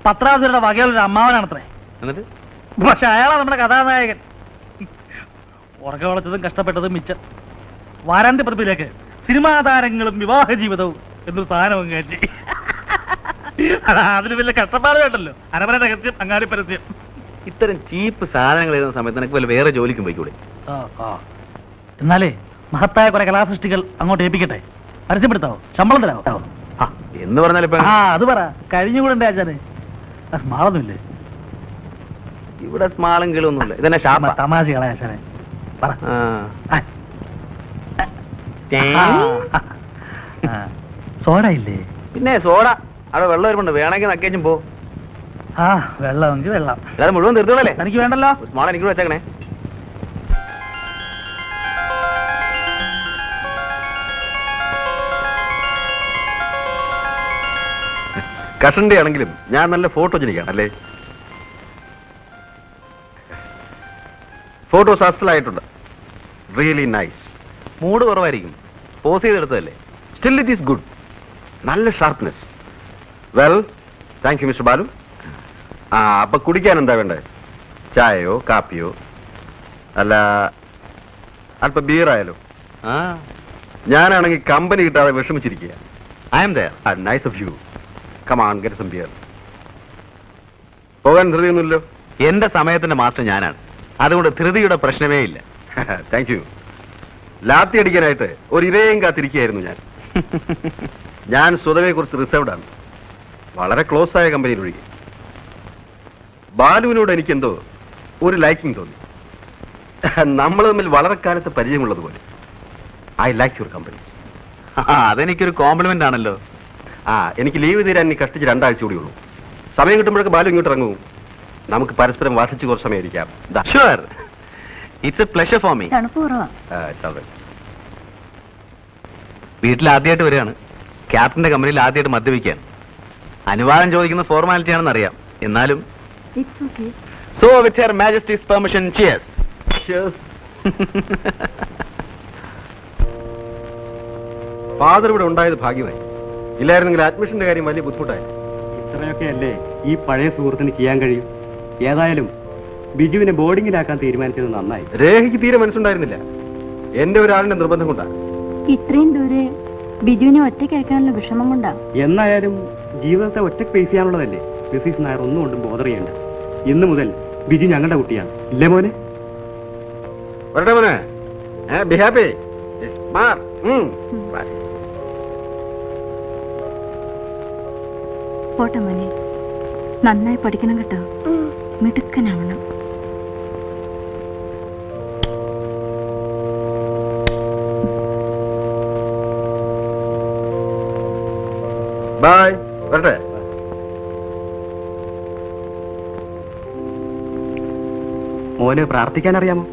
പത്രാധിപരുടെ വകയിലൊരു അമ്മാവനാണത്രേ. എന്നിട്ട് പക്ഷെ അയാളാണ് നമ്മുടെ കഥാനായകൻ. ഉറക്കം വളച്ചതും കഷ്ടപ്പെട്ടതും മിച്ചം. വാരാന്ത്യ പ്രതിയിലേക്ക് സിനിമാ താരങ്ങളും വിവാഹ ജീവിതവും എന്നൊരു സാധനം കയറ്റി. അതിന് വലിയ കഷ്ടപ്പാട് വേണ്ടല്ലോ. അരമന രഹസ്യം, അങ്ങാടി പരസ്യം. ഇത്തരം ചീപ്പ് സാധനങ്ങൾ എഴുതുന്ന സമയത്ത് നിനക്ക് വല്ല വേറെ ജോലിക്കും പോയിക്കൂടെ? എന്നാലേ മഹത്തായ കുറെ കലാസൃഷ്ടികൾ അങ്ങോട്ട് ഏൽപ്പിക്കട്ടെ. പരസ്യപ്പെടുത്താവോ? ശമ്പളം തരാവോ? എന്ന് പറഞ്ഞാൽ ഇപ്പൊ അത് പറ. കഴിഞ്ഞുകൂടെ ആചാരെ? സ്മാളൊന്നുമില്ലേ ഇവിടെ? സ്മാളും കിളൊന്നുമില്ല. ഇതെന്നെ ഷാപ്പ? തമാശകളെ ആശാനെ പറ. സോഡ ഇല്ലേ? പിന്നെ സോഡ അവിടെ വെള്ളം വരുമ്പുണ്ട്. വേണമെങ്കിൽ നക്കേച്ചും പോ. വെള്ളമെങ്കിൽ വെള്ളം. അല്ലാതെ മുഴുവൻ തീർത്തോളല്ലേ? എനിക്ക് വേണ്ടല്ലോ. സ്മാൾ എനിക്ക് വെച്ചേക്കണേ. കഷന്റെ ആണെങ്കിലും ഞാൻ നല്ല ഫോട്ടോജനിക്കാണ് അല്ലേ? ഫോട്ടോസ് അസലായിട്ടുണ്ട്. Really nice. മൂഡ് കുറവായിരിക്കും, പോസ് ചെയ്തെടുത്തതല്ലേ? Still it is good. നല്ല sharpness. Well, thank you mister Balu. അപ്പൊ കുടിക്കാൻ എന്താ വേണ്ടത്? ചായയോ കാപ്പിയോ അല്ല അല്പം ബിയറായാലോ? ആ, ഞാനാണെങ്കിൽ കമ്പനി കിട്ടാതെ വിഷമിച്ചിരിക്കുക. I am there. Nice of you. Come on, get some beer. പോകാൻ ധൃതിയൊന്നുമില്ലോ? എന്റെ സമയത്തിന്റെ മാസ്റ്റർ ഞാനാണ്, അതുകൊണ്ട് ധൃതിയുടെ പ്രശ്നമേ ഇല്ല. Thank you. ലാത്തി അടിക്കാനായിട്ട് ഒരു ഇരയും കാത്തിരിക്കുകയായിരുന്നു ഞാൻ. ഞാൻ സ്വതവേ കുറിച്ച് റിസർവ്ഡ് ആണ്, വളരെ ക്ലോസ് ആയ കമ്പനിയിലൊഴികെ. ബാലുവിനോട് എനിക്കെന്തോ ഒരു ലൈക്കിംഗ് തോന്നി. നമ്മൾ തമ്മിൽ വളരെ കാലത്ത് പരിചയമുള്ളതുപോലെ. I like your company. അതെനിക്കൊരു കോംപ്ലിമെന്റ് ആണല്ലോ. എനിക്ക് ലീവ് തീരാൻ ഇനി കഷ്ടിച്ച് 2 ആഴ്ച കൂടി ഉള്ളൂ. സമയം കിട്ടുമ്പോഴൊക്കെ ബാലു ഇങ്ങോട്ട് ഇറങ്ങും. നമുക്ക് പരസ്പരം വാർഷിച്ച് കുറച്ച് സമയം ഇരിക്കാം. Sure, it's A pleasure for me. തണുപ്പ് കുറവാ. വീട്ടിൽ ആദ്യമായിട്ട് വരികയാണ്, ക്യാപ്റ്റന്റെ കമ്പനിയിൽ ആദ്യമായിട്ട് മദ്യപിക്കാൻ. അനുവാദം ചോദിക്കുന്ന ഫോർമാലിറ്റി ആണെന്ന് അറിയാം, എന്നാലും it's okay. So with her Majesty's permission, cheers. Father ഇവിടെ ഉണ്ടായത് ഭാഗ്യമായി. ഇല്ലായിരുന്നെങ്കിൽ അഡ്മിഷന്റെ കാര്യം വലിയ ബുദ്ധിമുട്ടായി. ഇത്രയൊക്കെ അല്ലേ ഈ പഴയ സുഹൃത്തിന് ചെയ്യാൻ കഴിയും. ഏതായാലും ബിജുവിനെ ബോർഡിങ്ങിലാക്കാൻ തീരുമാനിച്ചത് നന്നായി. രേഖയ്ക്ക് തീരെ മനസ്സുണ്ടായിരുന്നില്ല. എന്റെ ഒരാളിന്റെ നിർബന്ധം കൊണ്ടാണ്. ഇത്രയും ദൂരെ ബിജുവിനെ ഒറ്റയ്ക്ക് അയക്കാനുള്ള വിഷമം കൊണ്ടാ. എന്നായാലും ജീവിതത്തെ ഒറ്റയ്ക്ക് ഫേസ് ചെയ്യാനുള്ളതല്ലേ. മിസ്സിസ് നായർ ഒന്നും കൊണ്ടും ബോധർ ചെയ്യണ്ട. ഇന്നു മുതൽ ബിജു ഞങ്ങളുടെ കുട്ടിയാണ്. ഇല്ലേ മോനെ? വരട്ടെ മോനെ. Be happy. പോട്ടെ മോനെ, നന്നായി പഠിക്കണം കേട്ടോ, മിടുക്കനാവണം. ബൈ. വരട്ടെ. മോന് പ്രാർത്ഥിക്കാൻ അറിയാമോ?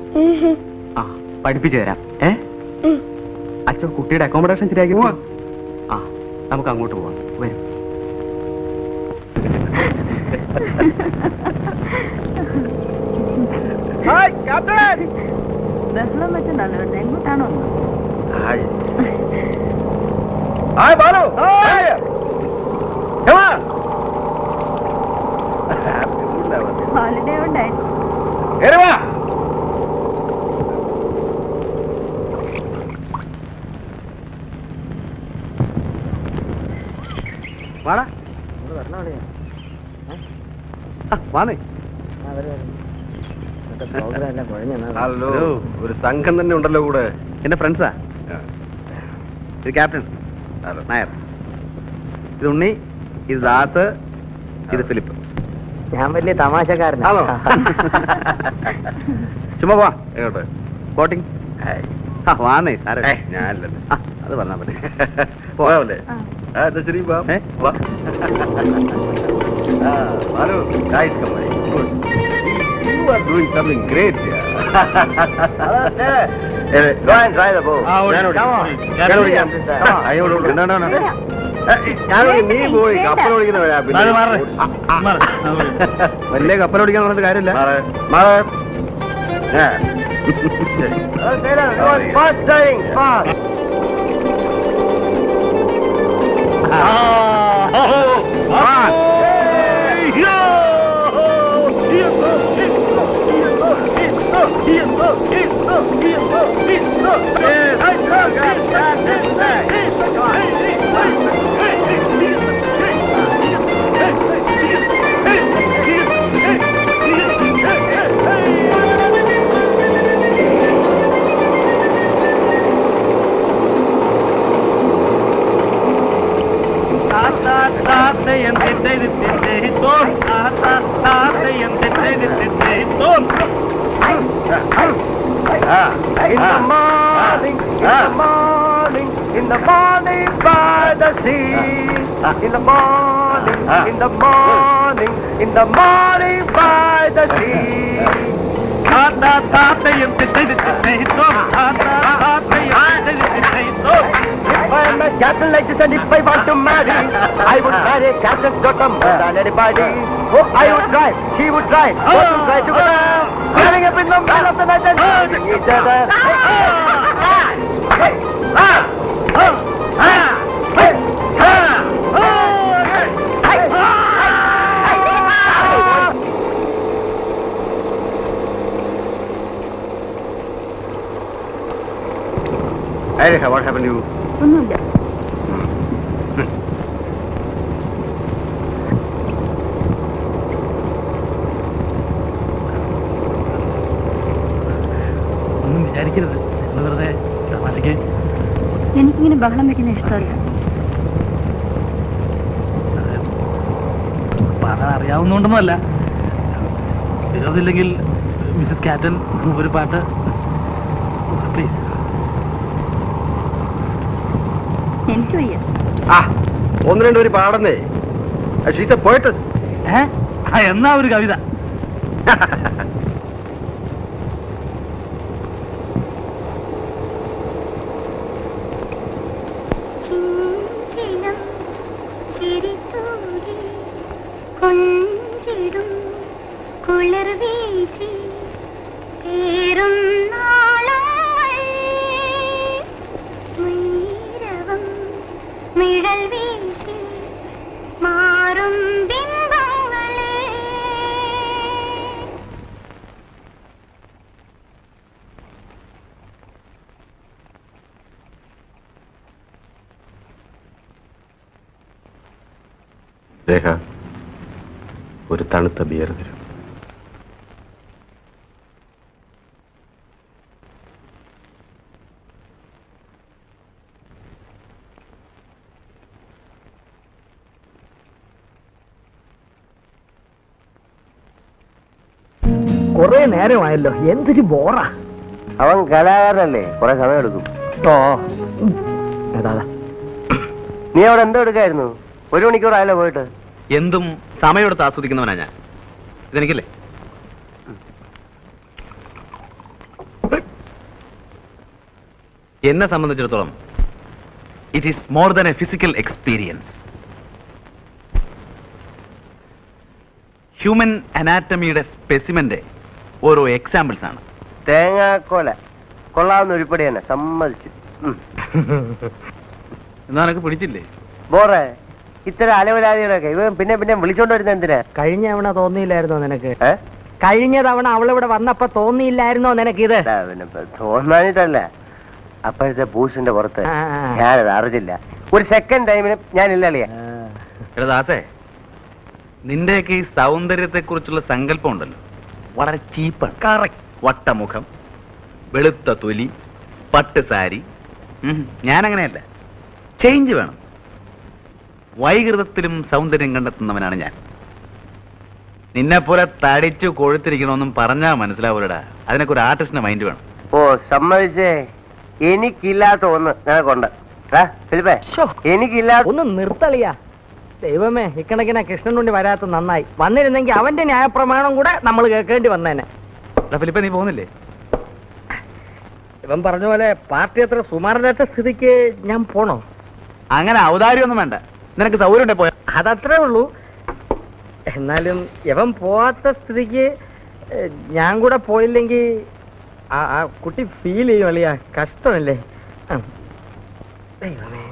പഠിപ്പിച്ചു തരാം. അച്ഛോ കുട്ടിയുടെ അക്കോമഡേഷൻ ശരിയാക്കി. നമുക്ക് അങ്ങോട്ട് പോവാം. വരും. ബഹളം വെച്ചെന്നാണ് എങ്ങോട്ടാണോ? ഹോളിഡേ ഉണ്ടായി. ഹലോ, ഒരു സംഘം തന്നെ ഉണ്ടല്ലോ കൂടെ. എന്റെ ഫ്രണ്ട്സാ. ഇത് ക്യാപ്റ്റൻ നായർ, ഇത് ഉണ്ണി, ഇത് ദാസ്, ഇത് ഫിലിപ്പ്. ഞാൻ വലിയ തമാശക്കാരനാണോ? ചുമ്മാ പോവാ. എങ്ങോട്ട്? ബോട്ടിംഗ്. വാന്നേ സാറേ. ഞാനല്ലേ. അത് പറഞ്ഞാ മതി. പോവാല്ലേ? ശരി. Hello guys, company. You are doing something great here. Go and try the boat. നീ പോയി കപ്പൽ ഓടിക്കുന്നവരാ. വലിയ കപ്പൽ ഓടിക്കാൻ പറഞ്ഞിട്ട് കാര്യമില്ല. In the morning by the sea, in the morning, in the morning, in the morning by the sea. If I am a Captain like this, and if I want to marry, I would marry Captain's daughter more than anybody. Oh, I would try, she would try, both would try together, standing up in the middle of the night and loving each other. Hey, Rekha, what happened to you? ഒന്നുമില്ല. ഒന്നും വിചാരിക്കരുത്, നിങ്ങൾ വെറുതെ തമാശക്ക്. എനിക്കിങ്ങനെ ബഹളം വെക്കുന്ന ഇഷ്ടമല്ല. പാടാൻ അറിയാവുന്നതുകൊണ്ടൊന്നുമല്ല. വിരോധമില്ലെങ്കിൽ മിസ്സസ് കാറ്റൻ ഒരു പാട്ട് പ്ലീസ്. എനിക്ക് വയ്യ. ഒന്ന് രണ്ടുപേര് പാടുന്നേ. She's a poetess. എന്നാ ഒരു കവിത. രേഖ, ഒരു തണുത്ത ബിയർ തരും. കുറെ നേരമായല്ലോ, എന്തൊരു ബോറാ. അവൻ കലാകാരനല്ലേ, കുറെ സമയം എടുക്കും. ഓ ഏതാ നീ അവിടെ എന്തോ എടുക്കായിരുന്നു? 1 മണിക്കൂറായല്ലോ പോയിട്ട്. എന്തും സമയമെടുത്ത് ആസ്വദിക്കുന്നവനാ ഞാൻ. ഇതെനിക്കല്ലേ? എന്നെ സംബന്ധിച്ചിടത്തോളം it is more than a physical experience. Human അനാറ്റമിയുടെ സ്പെസിമെന്റെ ഓരോ എക്സാമ്പിൾസ് ആണ്. തേങ്ങാക്കോല കൊള്ളാവുന്ന ഉരുപ്പടി തന്നെ, സമ്മതിച്ചു. എന്നാ നിനക്ക് പിടിച്ചില്ലേ? ബോറേ, ഇത്തരം അലവലാദികളൊക്കെ ഇവൻ പിന്നെ പിന്നെ വിളിച്ചോണ്ട് വരുന്ന എന്തിനാ? കഴിഞ്ഞ തവണ തോന്നിയില്ലായിരുന്നോ നിനക്ക്? കഴിഞ്ഞ തവണ അവളിവിടെ വന്നപ്പോ തോന്നിയില്ലായിരുന്നോ നിനക്ക് ഇത്? തോന്നാനിട്ടല്ല, അപ്പോഴത്തെ ബൂസിന്റെ പുറത്ത് ഞാനത് അറിഞ്ഞില്ല. ഒരു സെക്കൻഡ് ടൈമിന് ഞാനില്ലളിയാ. ദാസേ, നിന്റെയൊക്കെ ഈ സൗന്ദര്യത്തെ കുറിച്ചുള്ള സങ്കല്പം ഉണ്ടല്ലോ, വളരെ ചീപ്പാണ്. കറക്റ്റ്. വട്ടമുഖം, വെളുത്ത തൊലി, പട്ട് സാരി. ഞാനങ്ങനെയല്ല, ചേഞ്ച് വേണം. വൈകൃതത്തിലും സൗന്ദര്യം കണ്ടെത്തുന്നവനാണ് ഞാൻ. നിന്നെപ്പോലെ തടിച്ചു കൊഴുത്തിരിക്കണമെന്നും പറഞ്ഞാൽ മനസ്സിലാവൂലടാ. അതിനൊക്കെ ഒരു ആർട്ടിസ്റ്റിന്റെ മൈൻഡ് വേണം. ഓ സമ്മതിച്ചേ, എനിക്കില്ലാത്ത ഒന്ന് നിനക്കുണ്ട്. എനിക്കില്ലാത്ത ഒന്ന് നിർത്തളിയാ. ദൈവമേ, ഇക്കണക്കിനെ കൃഷ്ണനുണ്ടി വരാത്ത നന്നായി. വന്നിരുന്നെങ്കിൽ അവന്റെ ന്യായപ്രമാണം കൂടെ നമ്മൾ കേൾക്കേണ്ടി വന്നേനെ. ഫിലിപ്പ, നീ പോകുന്നില്ലേ? ഇവൻ പറഞ്ഞ പോലെ പാർട്ടി അത്ര സുമാരല്ലാത്ത സ്ഥിതിക്ക് ഞാൻ പോണോ? അങ്ങനെ ഔദാര്യമൊന്നും വേണ്ട. നിനക്ക് സൗകര്യം ഉണ്ടേ പോയാ. അതത്രേ ഉള്ളൂ. എന്നാലും ഇവൻ പോവാത്ത സ്ഥിതിക്ക് ഞാൻ കൂടെ പോയില്ലെങ്കിൽ ആ കുട്ടി ഫീൽ ചെയ്യും അളിയാ. കഷ്ടമല്ലേ? ദൈവമേ.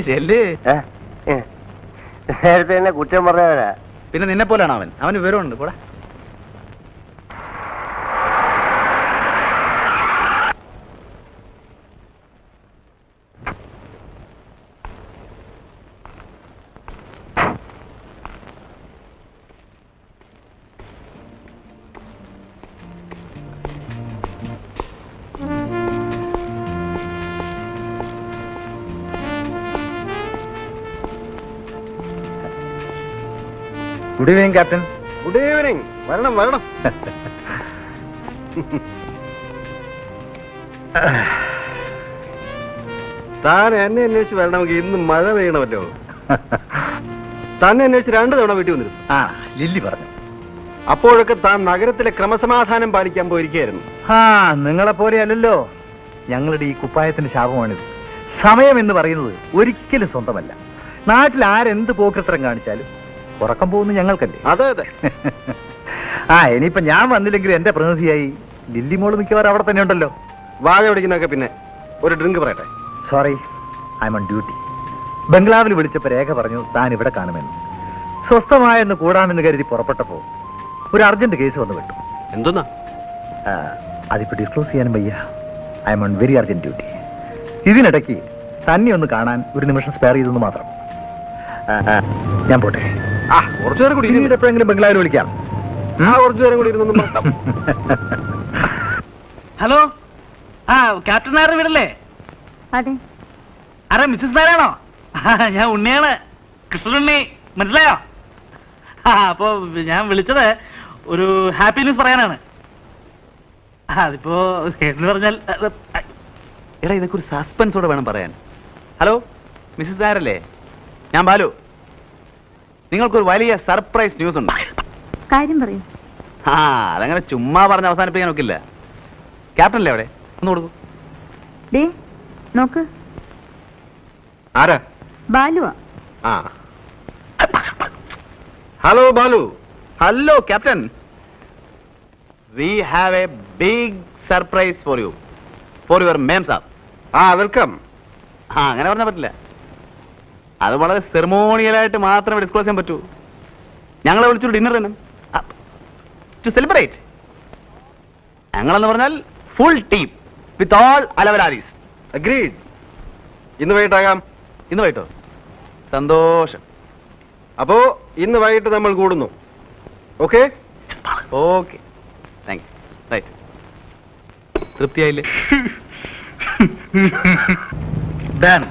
ചെല്ല്. നേരത്തെ തന്നെ കുറ്റം പറഞ്ഞവരാ. പിന്നെ നിന്നെ പോലെയാണ് അവൻ. അവന് വിവരമുണ്ട്. കൂടെ good evening captain. Good evening. വരണം വരണം. താൻ എന്നെ അന്വേഷിച്ച് വരണമെങ്കിൽ ഇന്ന് മഴ പെയ്യണമല്ലോ. തന്നെ അന്വേഷിച്ച് 2 തവണ വീട്ടിൽ വന്നിരുന്നു. ആ, ലില്ലി പറഞ്ഞു. അപ്പോഴൊക്കെ താൻ നഗരത്തിലെ ക്രമസമാധാനം പാലിക്കാൻ പോയിരിക്കുകയായിരുന്നു. നിങ്ങളെ പോലെയല്ലല്ലോ ഞങ്ങളുടെ ഈ കുപ്പായത്തിന്റെ ശാപമാണിത്. സമയം എന്ന് പറയുന്നത് ഒരിക്കലും സ്വന്തമല്ല. നാട്ടിൽ ആരെന്ത് പോക്കൃത്രം കാണിച്ചാലും ഉറക്കം പോകുന്നു ഞങ്ങൾക്കല്ലേ. അതെ അതെ. ഇനിയിപ്പോ ഞാൻ വന്നില്ലെങ്കിൽ എന്റെ പ്രതിനിധിയായി ലില്ലിമോള് മിക്കവാറും അവിടെ തന്നെ ഉണ്ടല്ലോ. വാഴ പിടിക്കുന്നൊക്കെ പിന്നെ ഒരു ഡ്രിങ്ക് പറയട്ടെ. Sorry, I am on duty. ബംഗ്ലാവിൽ വിളിച്ചപ്പോ രേഖ പറഞ്ഞു താൻ ഇവിടെ കാണുമെന്ന്. സ്വസ്ഥമായെന്ന് കൂടാമെന്ന് കരുതി പുറപ്പെട്ടപ്പോ ഒരു അർജന്റ് കേസ് വന്നു വിട്ടു. എന്തോന്നാ? അതിപ്പോ ഡിസ്ക്ലോസ് ചെയ്യാനും വയ്യ. I am on very urgent duty. ഇതിനിടയ്ക്ക് തന്നെ ഒന്ന് കാണാൻ ഒരു നിമിഷം സ്പെയർ ചെയ്തെന്ന് മാത്രം. ഞാൻ പോട്ടെ. കുറച്ചു നേരം കൂടി എപ്പോഴെങ്കിലും ബംഗ്ലാവിൽ വിളിക്കാം. കുറച്ചു നേരം കൂടി ഇരുന്നൊന്നും നോക്കാം. ഹലോ, ക്യാപ്റ്റൻ നായർ വീടല്ലേ? അതെ. ആരാ, മിസ്സസ് നായരാണോ? ഞാൻ ഉണ്ണിയാണ്, കൃഷ്ണനുണ്ണി. മനസ്സിലായോ? അപ്പോ ഞാൻ വിളിച്ചത് ഒരു ഹാപ്പി ന്യൂസ് പറയാനാണ്. അതിപ്പോ എന്ന് പറഞ്ഞാൽ എടാ, ഇതൊക്കെ ഒരു സസ്പെൻസോടെ വേണം പറയാൻ. ഹലോ, മിസ്സസ് നായരല്ലേ? ഞാൻ ബാലു. നിങ്ങൾക്കൊരു വലിയ സർപ്രൈസ് ന്യൂസ് ഉണ്ട്. കാര്യം പറയൂ. അതങ്ങനെ ചുമ്മാ പറഞ്ഞ് അവസാനിപ്പിക്കാൻ നോക്കില്ല. ക്യാപ്റ്റൻ അല്ലേ അവിടെ? ഒന്ന് കൊടുക്കൂ. ഡേ നോക്ക്, ആരാ? ബാലുവാ. Hello Balu. Hello captain. We have a big surprise for you, for your memsahib. Welcome. അങ്ങനെ പറഞ്ഞാൽ പറ്റില്ല. അത് വളരെ സെറിമോണിയലായിട്ട് മാത്രമേ ഡിസ്ക്ലോസ് ചെയ്യാൻ പറ്റൂ. ഞങ്ങളെ വിളിച്ചൊരു ഡിന്നർ തന്നെ ടു സെലിബ്രേറ്റ്. ഞങ്ങളെന്ന് പറഞ്ഞാൽ ഫുൾ ടീം വിത്ത് ഓൾ അലവലാരീസ്. അഗ്രീഡ്. ഇന്ന് വൈകിട്ടാകാം. ഇന്ന് വൈകിട്ടോ? സന്തോഷം. അപ്പോ ഇന്ന് വൈകിട്ട് നമ്മൾ കൂടുന്നു. Okay okay, thank you. Right, തൃപ്തിയായില്ലേ? ഡൺ.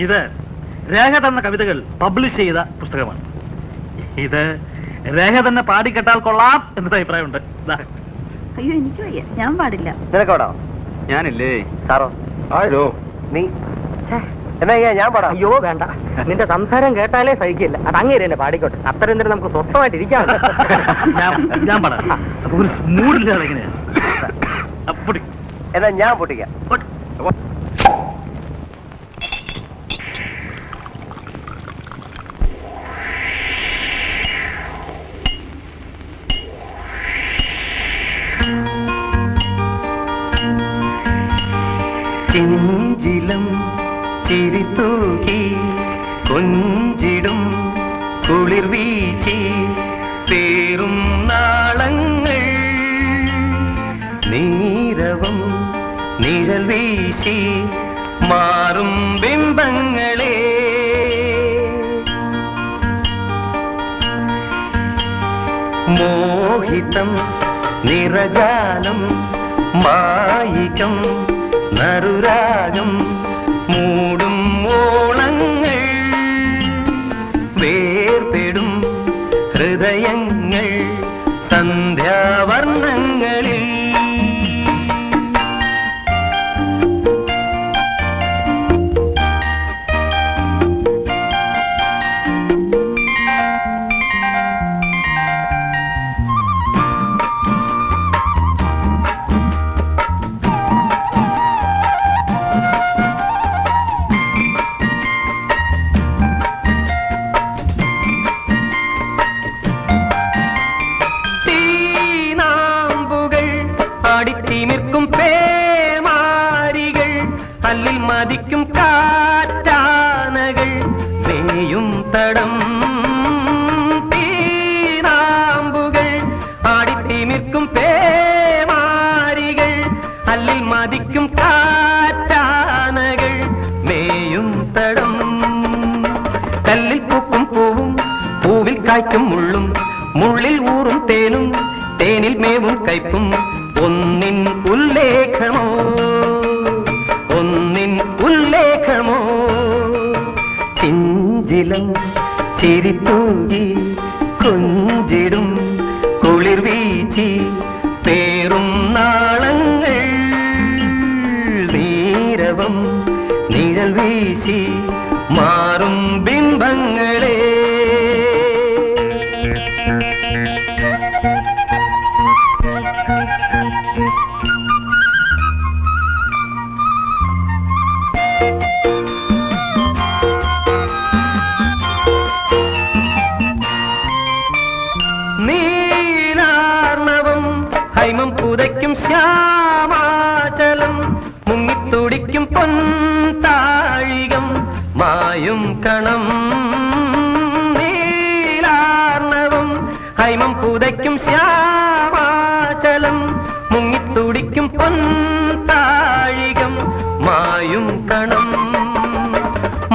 ഇത് രേഖ തന്ന കവിതകൾ പബ്ലിഷ് ചെയ്ത പുസ്തകമാണ്. ഇത് രേഖ തന്നെ പാടിക്കെട്ടാൽ കൊള്ളാം എന്നൊരു അഭിപ്രായമുണ്ട്. അയ്യോ, എനിക്ക് വയ്യ, ഞാൻ പാടില്ല. നിനക്കോടോ? ഞാനില്ലേ സാറോ? ആരോ നീ എന്നാ ഞാൻ പാടാം. അയ്യോ വേണ്ട, നിന്റെ സംസാരം കേട്ടാലേ സഹിക്കില്ല. അത് അങ്ങേര് തന്നെ പാടിക്കോട്ടെ. അത്രയും നേരം നമുക്ക് സ്വസ്ഥമായിട്ട് ഇരിക്കാം. ഞാൻ പാടാം. അപ്പൊ ഒരു മൂഡില്ലാതെ എങ്ങനെയാ? എന്നാ ഞാൻ പൊട്ടിക്കാം. ചെഞ്ചിലം ചിരിത്തൂകി കൊഞ്ചിടും കുളിർ വീച്ചി പേറും നാളങ്ങൾ നീരവും നിഴൽ വീശി മാറും ബിംബങ്ങളെ മോഹിതം നിറജാലം മായികം നറുരാഗം മൂടും ഓളങ്ങൾ വേർപെടും ഹൃദയങ്ങൾ സന്ധ്യാവർണ്ണങ്ങളിൽ നിൽക്കും പേമാരികൾ കല്ലിൽ മതിക്കും കാറ്റാനകൾ വേയും തടം തീനാമ്പുകൾ ആടിത്തിമിർക്കും പേമാരികൾ കല്ലിൽ മതിക്കും കാറ്റാനകൾ മേയും തടം കല്ലിൽ പൂക്കും പൂവും പൂവിൽ കായ്ക്കും മുള്ളും മുള്ളിൽ ഊറും തേനും തേനിൽ മേവും കയ്പും ഒന്നിൻ ഉല്ലേഖമോ ഒന്നിൻ ഉല്ലേ ചിരിത്തൂങ്ങി കൊഞ്ചിടും കുളിർ വീച്ചി പേറും നാളങ്ങൾ നീരവം നിഴൽ വീശി മാറും ബിംബങ്ങളെ നീലാർണവം ഹൈമം പുതയ്ക്കും ശ്യാമാചലം മുങ്ങിത്തുടിക്കും പൊൻതാഴികം മായും കണം നീലാർണവം ഹൈമം പുതയ്ക്കും ശ്യാമാചലം മുങ്ങിത്തുടിക്കും പൊൻതാഴികം മായും കണം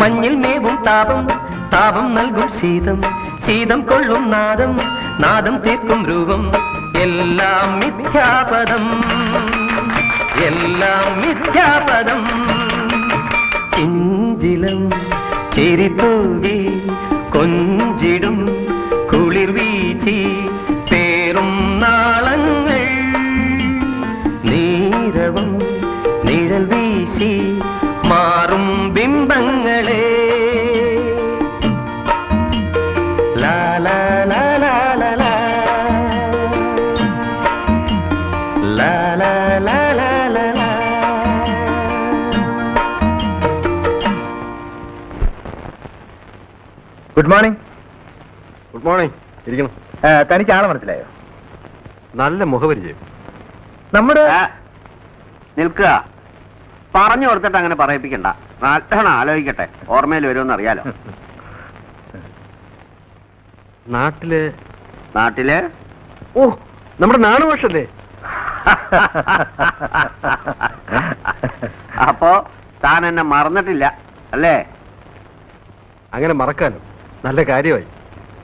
മഞ്ഞിൽ മേവും താപം താപം നൽകും ശീതം ശീതം കൊള്ളും നാദം നാദം തീർക്കും രൂപം എല്ലാം മിഥ്യാപദം എല്ലാം മിഥ്യാപദം ചിഞ്ചിലം ചിരിത്തൂകി കൊഞ്ചിടും കുളിർ വീച്ചി പേറും നാളങ്ങൾ നീരവം നിഴൽ വീശി മാറും ബിംബങ്ങളെ ലാ ലാ ലാ ലാ ലാ ലാ ലാ ലാ ലാ ലാ ലാ ലാ. Good morning. Good morning. ഇരിക്കണം. തനിക്ക് ആളെ മനസ്സിലായോ? നല്ല മുഖപരിചയം. നമ്മുടെ നിൽക്കുക. പറഞ്ഞു കൊടുത്തിട്ട് അങ്ങനെ പറയിപ്പിക്കണ്ട. നല്ലോണം ആലോചിക്കട്ടെ, ഓർമ്മയിൽ വരുമെന്ന് അറിയാലോ. നാട്ടില് ഓ, നമ്മുടെ നാണുഭാഷല്ലേ? അപ്പോ താൻ എന്നെ മറന്നിട്ടില്ല അല്ലേ? അങ്ങനെ മറക്കാനോ? നല്ല കാര്യമായി.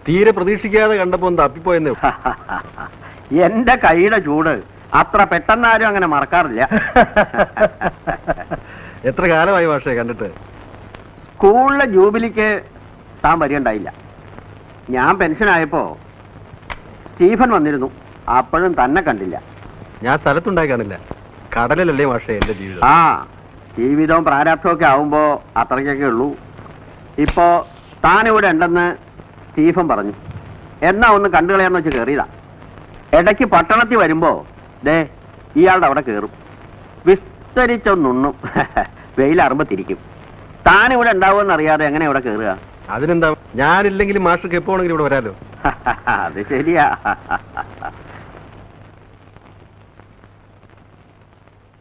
തീരെ പ്രതീക്ഷിക്കാതെ കണ്ടപ്പോ ഒന്ന് തപ്പിപ്പോയെന്നേ. എന്റെ കൈയുടെ ചൂട് അത്ര പെട്ടെന്നാരും അങ്ങനെ മറക്കാറില്ല. എത്ര കാലമായി ഭാഷയെ കണ്ടിട്ട്? സ്കൂളിലെ ജൂബിലിക്ക് താൻ വരികയുണ്ടായില്ല. ഞാൻ പെൻഷനായപ്പോ സ്റ്റീഫൻ വന്നിരുന്നു. അപ്പോഴും തന്നെ കണ്ടില്ല. ഞാൻ സ്ഥലത്തുണ്ടായി കാണില്ല. കടലിലല്ലേ ഭാഷ എന്റെ ജീവിതം. ആ, ജീവിതവും പ്രാരാബ്ധവും ഒക്കെ ആവുമ്പോ അത്രയ്ക്കൊക്കെ ഉള്ളൂ. ഇപ്പോ താനിവിടെ ഉണ്ടെന്ന് സ്റ്റീഫൻ പറഞ്ഞു. എന്നാ ഒന്ന് കണ്ടുകളയാന്ന് വെച്ച് കയറിയതാ. ഇടയ്ക്ക് പട്ടണത്തിൽ വരുമ്പോ ദേ ഇയാളുടെ അവിടെ കയറും. വിസ്തരിച്ചൊന്നുണ്ണും. വെയിലറുമ്പോ തിരിക്കും. താനിവിടെ ഉണ്ടാവുമെന്ന് അറിയാതെ എങ്ങനെ ഇവിടെ കയറുക? അതിനെന്താ, ഞാനില്ലെങ്കിലും മാഷക്ക് എപ്പോ ആണെങ്കിലും ഇവിടെ വരാലോ. അത് ശരിയാ.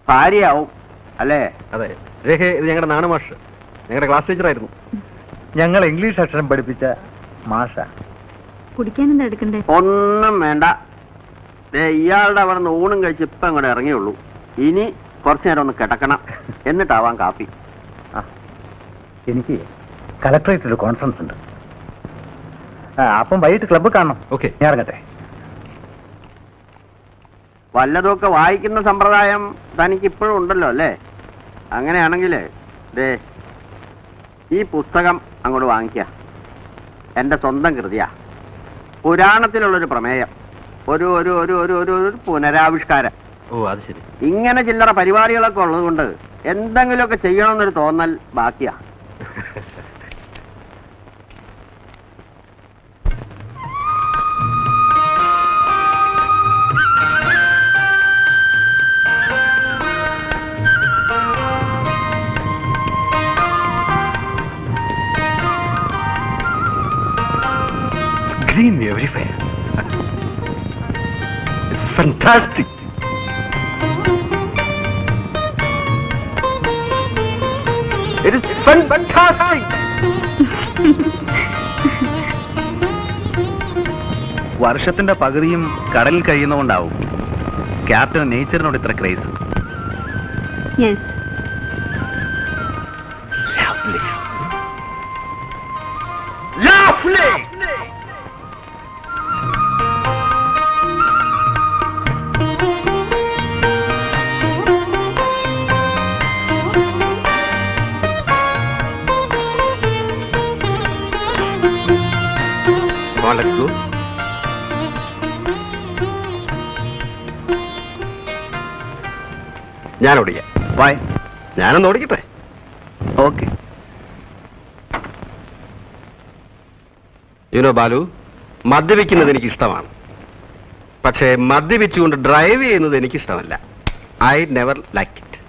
ഭാര്യയാവും അല്ലേ? അതെ. രേഖ, ഇത് ഞങ്ങളുടെ നാണു മാഷ്, ഞങ്ങളുടെ ക്ലാസ് ടീച്ചറായിരുന്നു. ഞങ്ങൾ ഇംഗ്ലീഷ് അക്ഷരം പഠിപ്പിച്ച മാഷ. കുടിക്കാനെന്താ എടുക്കണ്ടേ? ഒന്നും വേണ്ട. ഇയാളുടെ അവിടെ നിന്ന് ഊണും കഴിച്ച് ഇപ്പം അങ്ങോട്ട് ഇറങ്ങിയുള്ളൂ. ഇനി കുറച്ചു നേരം ഒന്ന് കിടക്കണം, എന്നിട്ടാവാം കാപ്പി. എനിക്ക് കളക്ടറേറ്റിൽ ഒരു കോൺഫറൻസ് ഉണ്ട്. അപ്പം വൈകിട്ട് ക്ലബ്ബ് കാണണം. ഓക്കെ, ഞാൻ ഇറങ്ങട്ടെ. വല്ലതുമൊക്കെ വായിക്കുന്ന സമ്പ്രദായം തനിക്ക് ഇപ്പോഴും ഉണ്ടല്ലോ അല്ലേ? അങ്ങനെയാണെങ്കിൽ ദേ ഈ പുസ്തകം അങ്ങോട്ട് വാങ്ങിക്കുക. എൻ്റെ സ്വന്തം കൃതിയാ. പുരാണത്തിലുള്ളൊരു പ്രമേയം, ഒരു ഒരു ഒരു ഒരു ഒരു ഒരു പുനരാവിഷ്കാരം. ഓ, അത് ശരി. ഇങ്ങനെ ചില്ലറ പരിപാടികളൊക്കെ ഉള്ളതുകൊണ്ട് എന്തെങ്കിലുമൊക്കെ ചെയ്യണമെന്നൊരു തോന്നൽ ബാക്കിയാ. Green everywhere. It's fantastic. It is fantastic. വർഷത്തിന്റെ പകുതിയും കടലിൽ കഴിയുന്നതുകൊണ്ടാവും ക്യാപ്റ്റന് നേച്ചറിനോട് ഇത്ര ക്രേസ്. യെസ്. Lovely. ഞാൻ ഓടിക്കാം. വായ്. ഞാനൊന്ന് ഓടിക്കട്ടെ. ഓക്കെ. യുനോ ബാലു, മദ്യപിക്കുന്നത് എനിക്ക് ഇഷ്ടമാണ്. പക്ഷേ മദ്യപിച്ചുകൊണ്ട് ഡ്രൈവ് ചെയ്യുന്നത് എനിക്ക് ഇഷ്ടമല്ല. I never like it.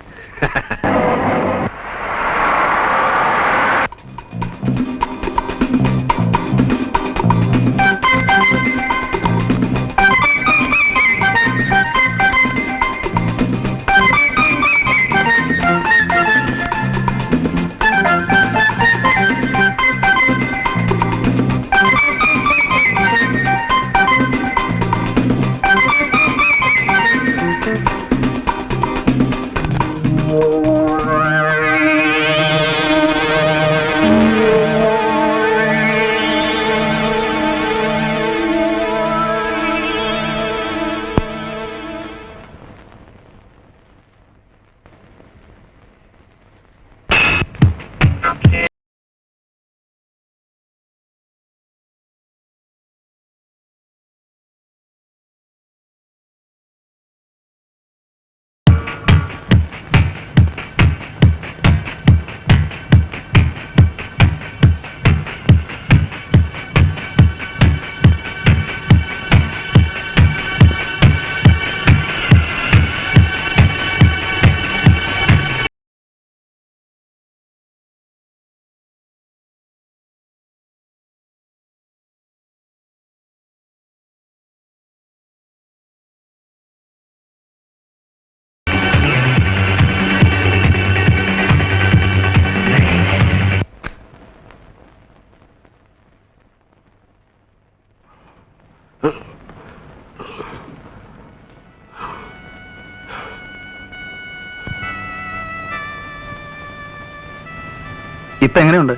ഇപ്പൊ എങ്ങനെയുണ്ട്?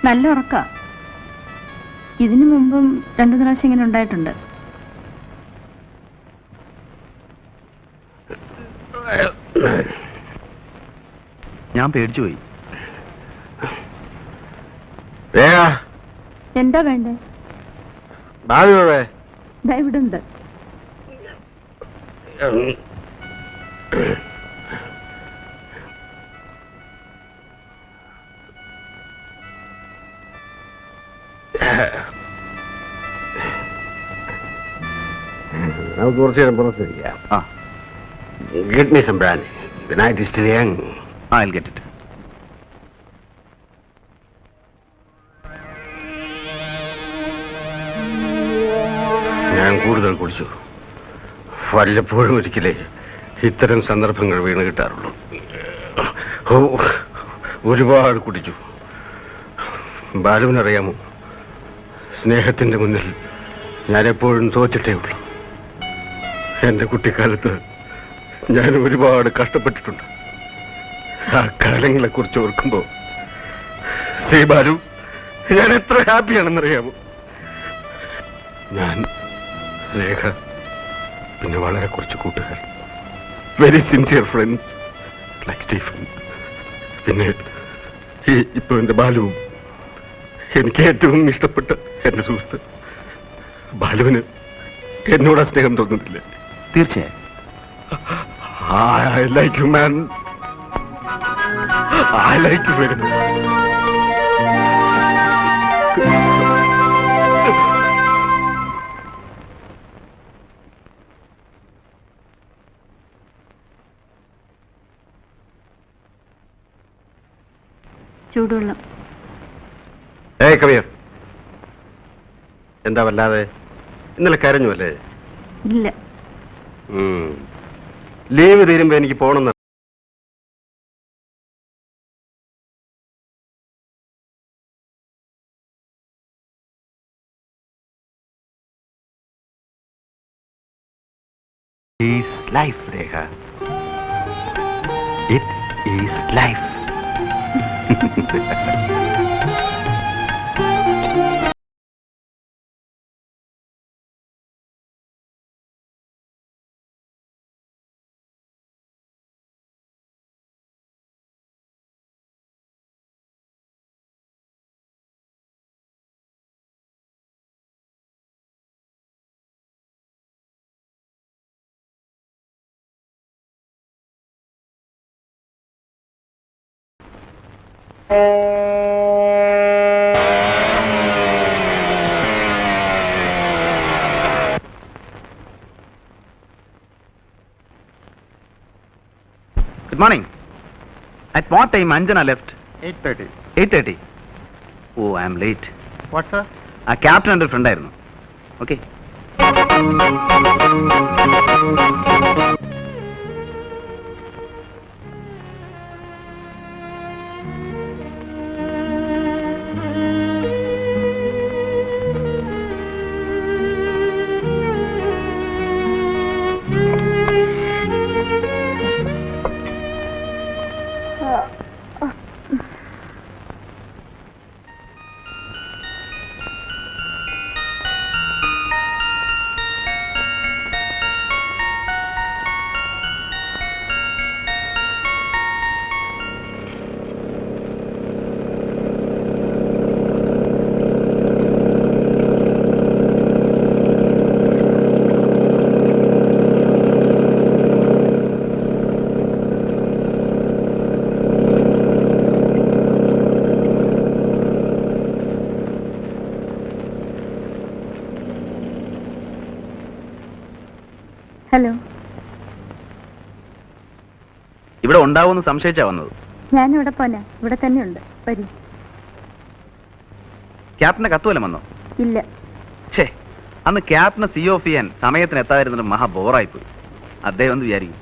നല്ല ഉറക്ക. ഇതിനു മുമ്പും 2 പ്രാവശ്യം ഇങ്ങനെ ഉണ്ടായിട്ടുണ്ട്. ഞാൻ പേടിച്ചുപോയി. എന്താ വേണ്ടേ? ദാ ഇവിടെ ഉണ്ട്. നമുക്ക് കുറച്ച് നേരം പുറത്തിരിക്കാം. Get me some brandy. The night is still young. I'll get it. ഞാൻ കൂടുതൽ കുടിച്ചു. വല്ലപ്പോഴും ഒരിക്കലേ ഇത്തരം സന്ദർഭങ്ങൾ വീണ് കിട്ടാറുള്ളൂ. ഒരുപാട് കുടിച്ചു. ബാലുവിനറിയാമോ, സ്നേഹത്തിന്റെ മുന്നിൽ ഞാൻ എപ്പോഴും തോറ്റിട്ടേ ഉള്ളൂ. എന്റെ കുട്ടിക്കാലത്ത് ഞാൻ ഒരുപാട് കഷ്ടപ്പെട്ടിട്ടുണ്ട്. ആ കാലങ്ങളെ കുറിച്ച് ഓർക്കുമ്പോ ശ്രീ ബാലു, ഞാൻ എത്ര ഹാപ്പിയാണെന്നറിയാമോ. ഞാൻ, രേഖ, പിന്നെ വളരെ കുറച്ച് കൂട്ടുകാർ, very sincere friends like Stephen, പിന്നെ ഇപ്പൊ എന്റെ ബാലുവും, എനിക്ക് ഏറ്റവും ഇഷ്ടപ്പെട്ട എന്റെ സുഹൃത്ത്. ബാലുവിന് എന്നോട് സ്നേഹം തോന്നുന്നില്ല. തീർച്ചയായും. I like you, man. I like you very much. ചൂടുവെള്ളം. കവിയർ, എന്താ വല്ലാതെ? ഇന്നലെ കരഞ്ഞു അല്ലേ? ഇല്ല. ലീവ് തീരുമ്പോ എനിക്ക് പോണെന്ന്. Life, Rekha. It is life. Good morning. At what time Anjana left? 8:30. 8:30. Oh, I am late. What, sir? ആ ക്യാപ്റ്റൻ എൻ്റെ ഫ്രണ്ട് ആയിരുന്നു. ഓക്കെ. ഹലോ. ഇവിടെ ഉണ്ടാവുമെന്ന് സംശയിച്ചാ വന്നത്. ഞാനിവിടെ പോനാ, ഇവിടെ തന്നെ ഉണ്ട്. വരി. ക്യാപ്റ്റന്റെ കത്തുവല്ല വന്നോ? ഇല്ല. ഛേ, അന്ന് ക്യാപ്റ്റനെ സി ഓഫ് ചെയ്യാൻ സമയത്തിന് എത്താതിരുന്നിട്ട് മഹാ ബോറായിപ്പോയി. അദ്ദേഹം ഒന്ന് വിചാരിക്കും.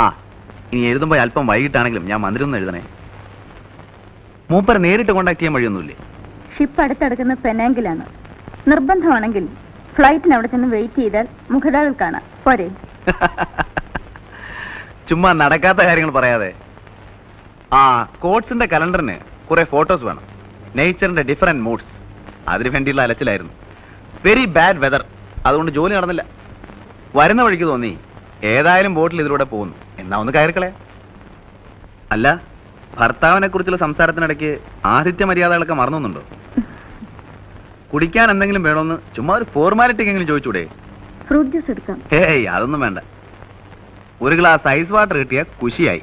ആ, ഇനി എഴുതുമ്പോൾ അല്പം വൈകിട്ടാണെങ്കിലും ഞാൻ മന്ദിരമൊന്നും എഴുതണേ. മൂപ്പരെ നേരിട്ട് കോണ്ടാക്ട് ചെയ്യാൻ വഴിയൊന്നുമില്ലേ? ഷിപ്പ് അടുത്തടുക്കുന്ന പെനാങ്കിലാണ്. നിർബന്ധമാണെങ്കിൽ ഫ്ലൈറ്റിന് അവിടെ ചെന്ന് വെയിറ്റ് ചെയ്താൽ മുഖതാവിൽ കാണാം. പോരെ? ചുമ്മാ നടക്കാത്ത കാര്യങ്ങൾ പറയാതെ. ആ, കോട്സിന്റെ കലണ്ടറിന് കുറെ ഫോട്ടോസ് വേണം. നേച്ചറിന്റെ ഡിഫറെന്റ് മൂഡ്സ്. അതിനു വേണ്ടിയുള്ള അലച്ചിലായിരുന്നു. Very bad weather. അതുകൊണ്ട് ജോലി നടന്നില്ല. വരുന്ന വഴിക്ക് തോന്നി ഏതായാലും ബോട്ടിൽ ഇതിലൂടെ പോകുന്നു, എന്നാ ഒന്ന് കയറിക്കളയാ. അല്ല, ഭർത്താവിനെ കുറിച്ചുള്ള സംസാരത്തിനിടയ്ക്ക് ആതിഥ്യ മര്യാദകളൊക്കെ മറന്നുണ്ടോ? കുടിക്കാൻ എന്തെങ്കിലും വേണമെന്ന് ചുമ്മാ ഒരു ഫോർമാലിറ്റിക്കെങ്കിലും ചോദിച്ചൂടെ? ഫ്രൂട്ട് ജ്യൂസ് എടുക്കാം. ഏയ്, അതൊന്നും വേണ്ട. ഒരു ഗ്ലാസ് ഐസ് വാട്ടർ കിട്ടിയ കുശിയായി.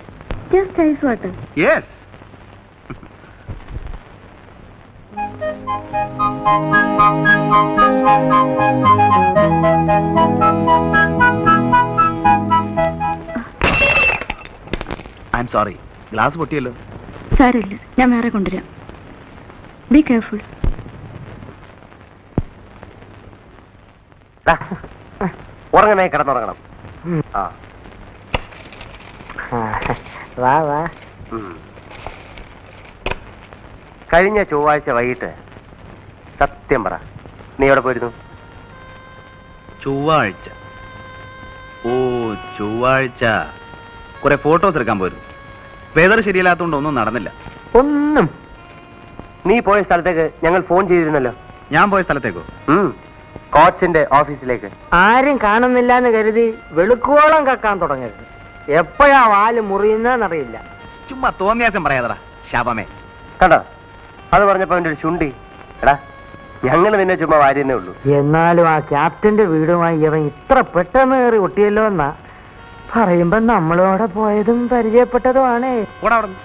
Just ice water. Yes. I am sorry, glass പൊട്ടിയല്ലോ. സാരമില്ല, ഞാൻ വേറെ കൊണ്ടുവരാം. Be careful. ഉറങ്ങണേ, കിടന്നുറങ്ങണം. ആ, വാ വാ. കഴിഞ്ഞ ചൊവ്വാഴ്ച വൈകിട്ട് സത്യം പറ, നീ എവിടെ പോയിരുന്നു? ചൊവ്വാഴ്ച? ഓ, ചൊവ്വാഴ്ച കുറെ ഫോട്ടോസ് എടുക്കാൻ പോയിരുന്നു. വെതർ ശരിയല്ലാത്തതുകൊണ്ട് ഒന്നും നടന്നില്ല. ഒന്നും. നീ പോയ സ്ഥലത്തേക്ക് ഞങ്ങൾ ഫോൺ ചെയ്തിരുന്നല്ലോ. ഞാൻ പോയ സ്ഥലത്തേക്കോ? കോച്ചിന്റെ ഓഫീസിലേക്ക്. ആരും കാണുന്നില്ല എന്ന് കരുതി വെളുക്കോളം കക്കാൻ തുടങ്ങരുത്. എപ്പോഴാ വാല് മുറിയുന്നറിയില്ല. ചുമ്മാ തോന്നിയാസം പറയാതടാ ശാപമേ. കണ്ടോ, അത് പറഞ്ഞപ്പോ അവന്റെ ഒരു ശുണ്ടി. എടാ, ഞങ്ങൾ നിന്നെ ചുമ്മാ വാരിയെന്നേ ഉള്ളൂ. എന്നാലും ആ ക്യാപ്റ്റന്റെ വീടുമായി ഇവൻ ഇത്ര പെട്ടെന്ന് കയറി ഒട്ടിയല്ലോ എന്നാ പറയുമ്പോ നമ്മളോടെ പോയതും പരിചയപ്പെട്ടതുമാണ്. കൂടെ അവിടെ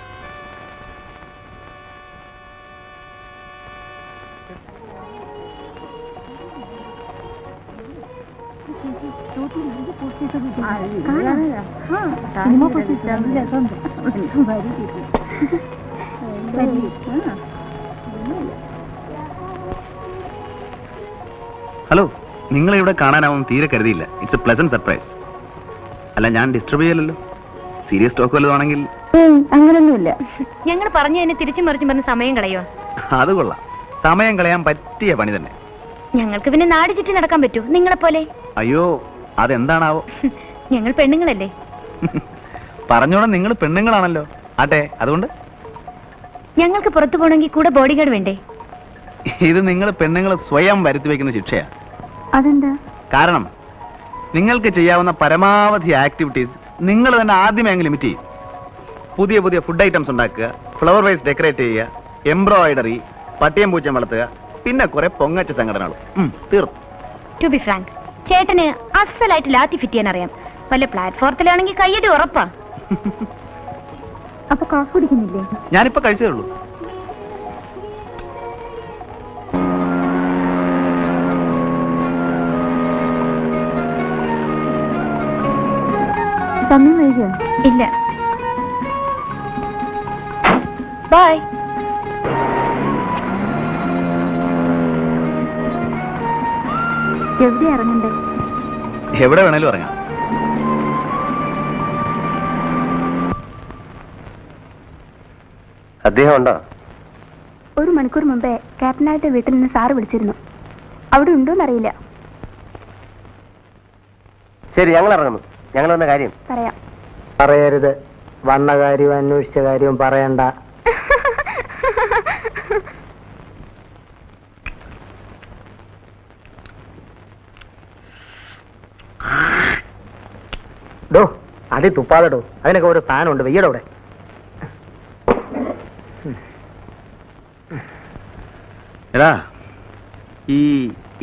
ഹലോ, നിങ്ങളെ ഇവിടെ കാണാനാവും തീരെ കരുതിയില്ല. It's a pleasant surprise. അല്ല, ഞാൻ ഡിസ്റ്റർബ് ചെയ്യലല്ലോ. സീരിയസ് ടോക്ക് വല്ലതാണെങ്കിൽ? അങ്ങനൊന്നുമില്ല. ഞങ്ങൾ പറഞ്ഞു തന്നെ തിരിച്ചും മറിച്ചും പറഞ്ഞ് സമയം കളയോ? അത് കൊള്ളാം. സമയം കളയാൻ പറ്റിയ പണി തന്നെ. ഞങ്ങൾക്ക് പിന്നെ നാട് ചുറ്റി നടക്കാൻ പറ്റൂ നിങ്ങളെ പോലെ? അയ്യോ, അതെന്താണാവോ? ഞങ്ങൾ പെണ്ണുങ്ങളല്ലേ. പറഞ്ഞോളാം, നിങ്ങൾ പെണ്ണുങ്ങളാണല്ലോ. ആട്ടെ, അതുകൊണ്ട് ഞങ്ങൾക്ക് പുറത്തു പോകണമെങ്കിൽ കൂടെ ബോഡി ഗാർഡ് വേണ്ടേ? ഇത് നിങ്ങൾ പെണ്ണുങ്ങൾ സ്വയം വരുത്തി വെക്കുന്ന ശിക്ഷയാ. അതെന്താ? കാരണം നിങ്ങൾക്ക് ചെയ്യാവുന്ന പരമാവധി ആക്ടിവിറ്റീസ് നിങ്ങൾ തന്നെ ആദ്യമേ അങ്ങ് ലിമിറ്റ് ചെയ്യും. പുതിയ പുതിയ ഫുഡ് ഐറ്റംസ് ഉണ്ടാക്കുക, ഫ്ലവർ വൈസ് ഡെക്കറേറ്റ് ചെയ്യുക, എംബ്രോയിഡറി, പട്ടിയം പൂച്ചം വളർത്തുക, പിന്നെ കുറെ പൊങ്ങച്ച സംഘടനകളും. തീർന്നു. ടു ബി ഫ്രാങ്ക്, ചേട്ടന് അസലായിട്ട് ലാത്തി ഫിറ്റ് ചെയ്യാൻ അറിയാം. വല്ല പ്ലാറ്റ്ഫോർത്തിലാണെങ്കിൽ കയ്യടി ഉറപ്പാ. അപ്പൊ കോഫി കുടിക്കുന്നില്ലേ? ഞാനിപ്പോ കഴിച്ചേ ഉള്ളൂ. സമയം വൈകിയോ? ഇല്ല. ബൈ. എവിടെ ഇറങ്ങണ്ടേ? എവിടെ വേണേലും ഇറങ്ങാം. അദ്ദേഹം ഉണ്ടോ? 1 മണിക്കൂർ മുമ്പേ ക്യാപ്റ്റനായിട്ട് വീട്ടിൽ നിന്ന് സാറ് വിളിച്ചിരുന്നു. അവിടെ ഉണ്ടോന്നറിയില്ല. ശരി, ഞങ്ങൾ ഇറങ്ങുന്നു. ഞങ്ങൾ വന്ന കാര്യം പറയാം. പറയരുത്. വന്ന കാര്യവും അന്വേഷിച്ച കാര്യവും പറയണ്ട. ഡോ അതി തുപ്പാതെടോ, അതിനൊക്കെ ഒരു സ്ഥാനമുണ്ട്. വെയ്യടോ അവിടെ. എടാ, ഈ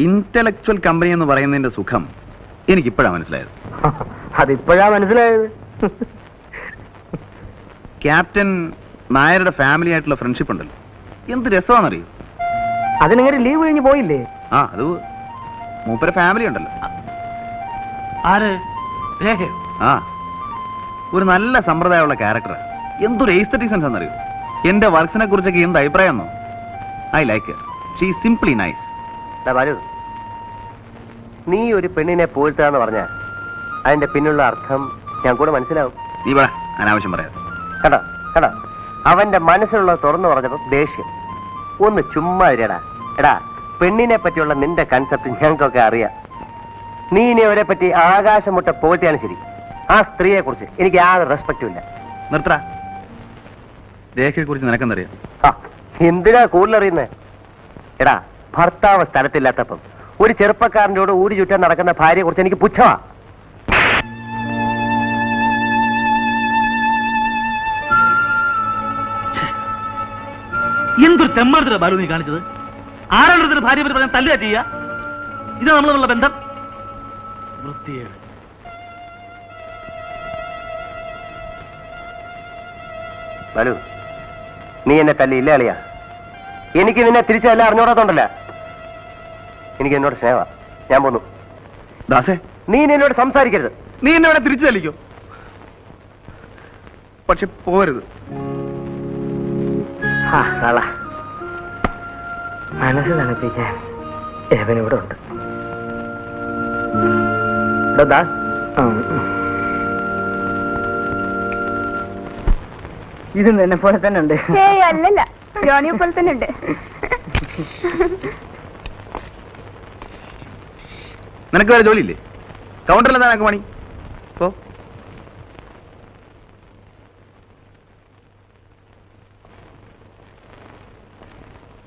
ഇന്റലക്ച്വൽ കമ്പനി എന്ന് പറയുന്നതിന്റെ സുഖം എനിക്കിപ്പോഴാണ് മനസ്സിലായത്. അതിപ്പോഴാ മനസ്സിലായത്. ക്യാപ്റ്റൻ നായരുടെ ഫാമിലി ആയിട്ടുള്ള ഫ്രണ്ട്ഷിപ്പ് ഉണ്ടല്ലോ, എന്ത് രസമാണെന്നറിയോ? അതിനിങ്ങനെ ലീവ് കഴിഞ്ഞ് പോയില്ലേ? ആ, അത് മൂപ്പര ഫാമിലി ഉണ്ടല്ലോ. ആര്? ആ, ഒരു നല്ല സമ്പ്രദായമുള്ള ക്യാരക്ടർ. എന്തൊരു എസ്തെറ്റിക് സെൻസ് എന്നറിയോ? എന്റെ വർക്സിനെ കുറിച്ചൊക്കെ എന്ത് അഭിപ്രായം എന്നോ? I like her. She simply nice. Balu, നീ ഒരു പെണ്ണിനെ പോയിട്ടാന്ന് പറഞ്ഞ അതിന്റെ പിന്നുള്ള അർത്ഥം ഞാൻ കൂടെ മനസ്സിലാവും. നീ പറ, അനാവശ്യം പറയാം. കട കട അവന്റെ മനസ്സിലുള്ള തുറന്നു പറഞ്ഞപ്പോ ദേഷ്യം. ഒന്ന് ചുമ്മാ ഇരടാ. എടാ, പെണ്ണിനെ പറ്റിയുള്ള നിന്റെ കൺസെപ്റ്റ് ഞങ്ങൾക്കൊക്കെ അറിയാം. നീ ഇനി അവരെ പറ്റി ആകാശം മുട്ട പോയിട്ടാണ് ശരി. ആ സ്ത്രീയെ കുറിച്ച് എനിക്ക് യാതൊരു റെസ്പെക്റ്റും ഇല്ല. നിർത്തറ. രേഖയെ കുറിച്ച് നിനക്കെന്നറിയാം? എന്തിനാ കൂടുതലറിയുന്നേ? എടാ, ഭർത്താവ് സ്ഥലത്തില്ലാത്തപ്പം ഒരു ചെറുപ്പക്കാരൻ്റെ കൂടെ ഊടി ചുറ്റാൻ നടക്കുന്ന ഭാര്യയെ കുറിച്ച് എനിക്ക് പുച്ഛമാ. എന്തൊരു തെമ്മാർത്തര ബാലു നീ കാണിച്ചത്. ആരാണ് ഭാര്യ പറ്റി പറഞ്ഞാൽ തല്ലുക ചെയ്യുക? ഇത് നമ്മളുള്ള ബന്ധം. വൃത്തിയേട്. ബാലു, നീ എന്നെ തല്ലിയില്ല അളിയാ. എനിക്ക് നിന്നെ തിരിച്ചല്ല അറിഞ്ഞോടാത്തോണ്ടല്ല. എനിക്ക് എന്നോട് സ്നേഹ. ഞാൻ പോന്നു. ദാസേ, നീ എന്നോട് സംസാരിക്കരുത്. നീ എന്നെ ഇവിടെ തിരിച്ചു തല്ലിക്കോ, പക്ഷെ പോരുത്. മനസ്സ് തണുപ്പിക്കാൻ എവനിവിടെ ഉണ്ട്. ഇത് എന്നെ പോലെ തന്നെ ഉണ്ട്. അല്ലല്ല, ജോണിയെ പോലെ തന്നെ ഉണ്ട്. നിനക്ക് വേറെ ജോലിയില്ലേ? കൗണ്ടറിൽ എന്താ നിനക്ക് പണി? ഓ,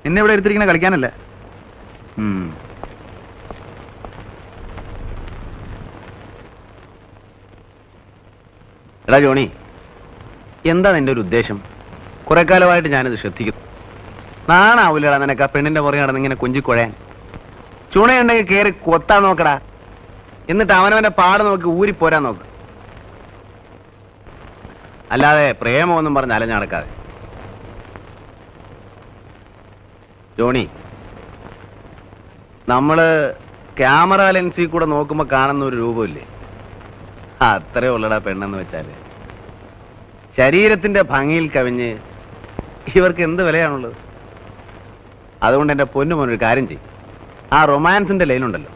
എന്നെ ഇവിടെ എടുത്തിരിക്കണ കളിക്കാനല്ല. എടാ ജോണി, എന്താ നിന്റെ ഒരു ഉദ്ദേശം? കുറെ കാലമായിട്ട് ഞാനിത് ശ്രദ്ധിക്കുന്നു. നാണാവൂലടാ നിനക്ക് ആ പെണ്ണിന്റെ പുറകെ നടന്ന് ഇങ്ങനെ കൊഞ്ചിക്കുഴയാൻ? ചുണയുണ്ടെങ്കിൽ കയറി കൊത്താൻ നോക്കടാ. എന്നിട്ട് അവനവന്റെ പാട് നോക്കി ഊരിപ്പോരാൻ നോക്ക്. അല്ലാതെ പ്രേമമൊന്നും പറഞ്ഞ് അലഞ്ഞു നടക്കാതെ. ജോണി, നമ്മള് ക്യാമറ ലെൻസിൽ കൂടെ നോക്കുമ്പോ കാണുന്ന ഒരു രൂപമില്ലേ, അത്രേ ഉള്ളടാ പെണ്ണെന്ന് വെച്ചാല്. ശരീരത്തിന്റെ ഭംഗിയിൽ കവിഞ്ഞ് ഇവർക്ക് എന്ത് വിലയാണുള്ളത്? അതുകൊണ്ട് എന്റെ പൊന്നുമോനൊരു കാര്യം ചെയ്യും, ആ റൊമാൻസിന്റെ ലൈനുണ്ടല്ലോ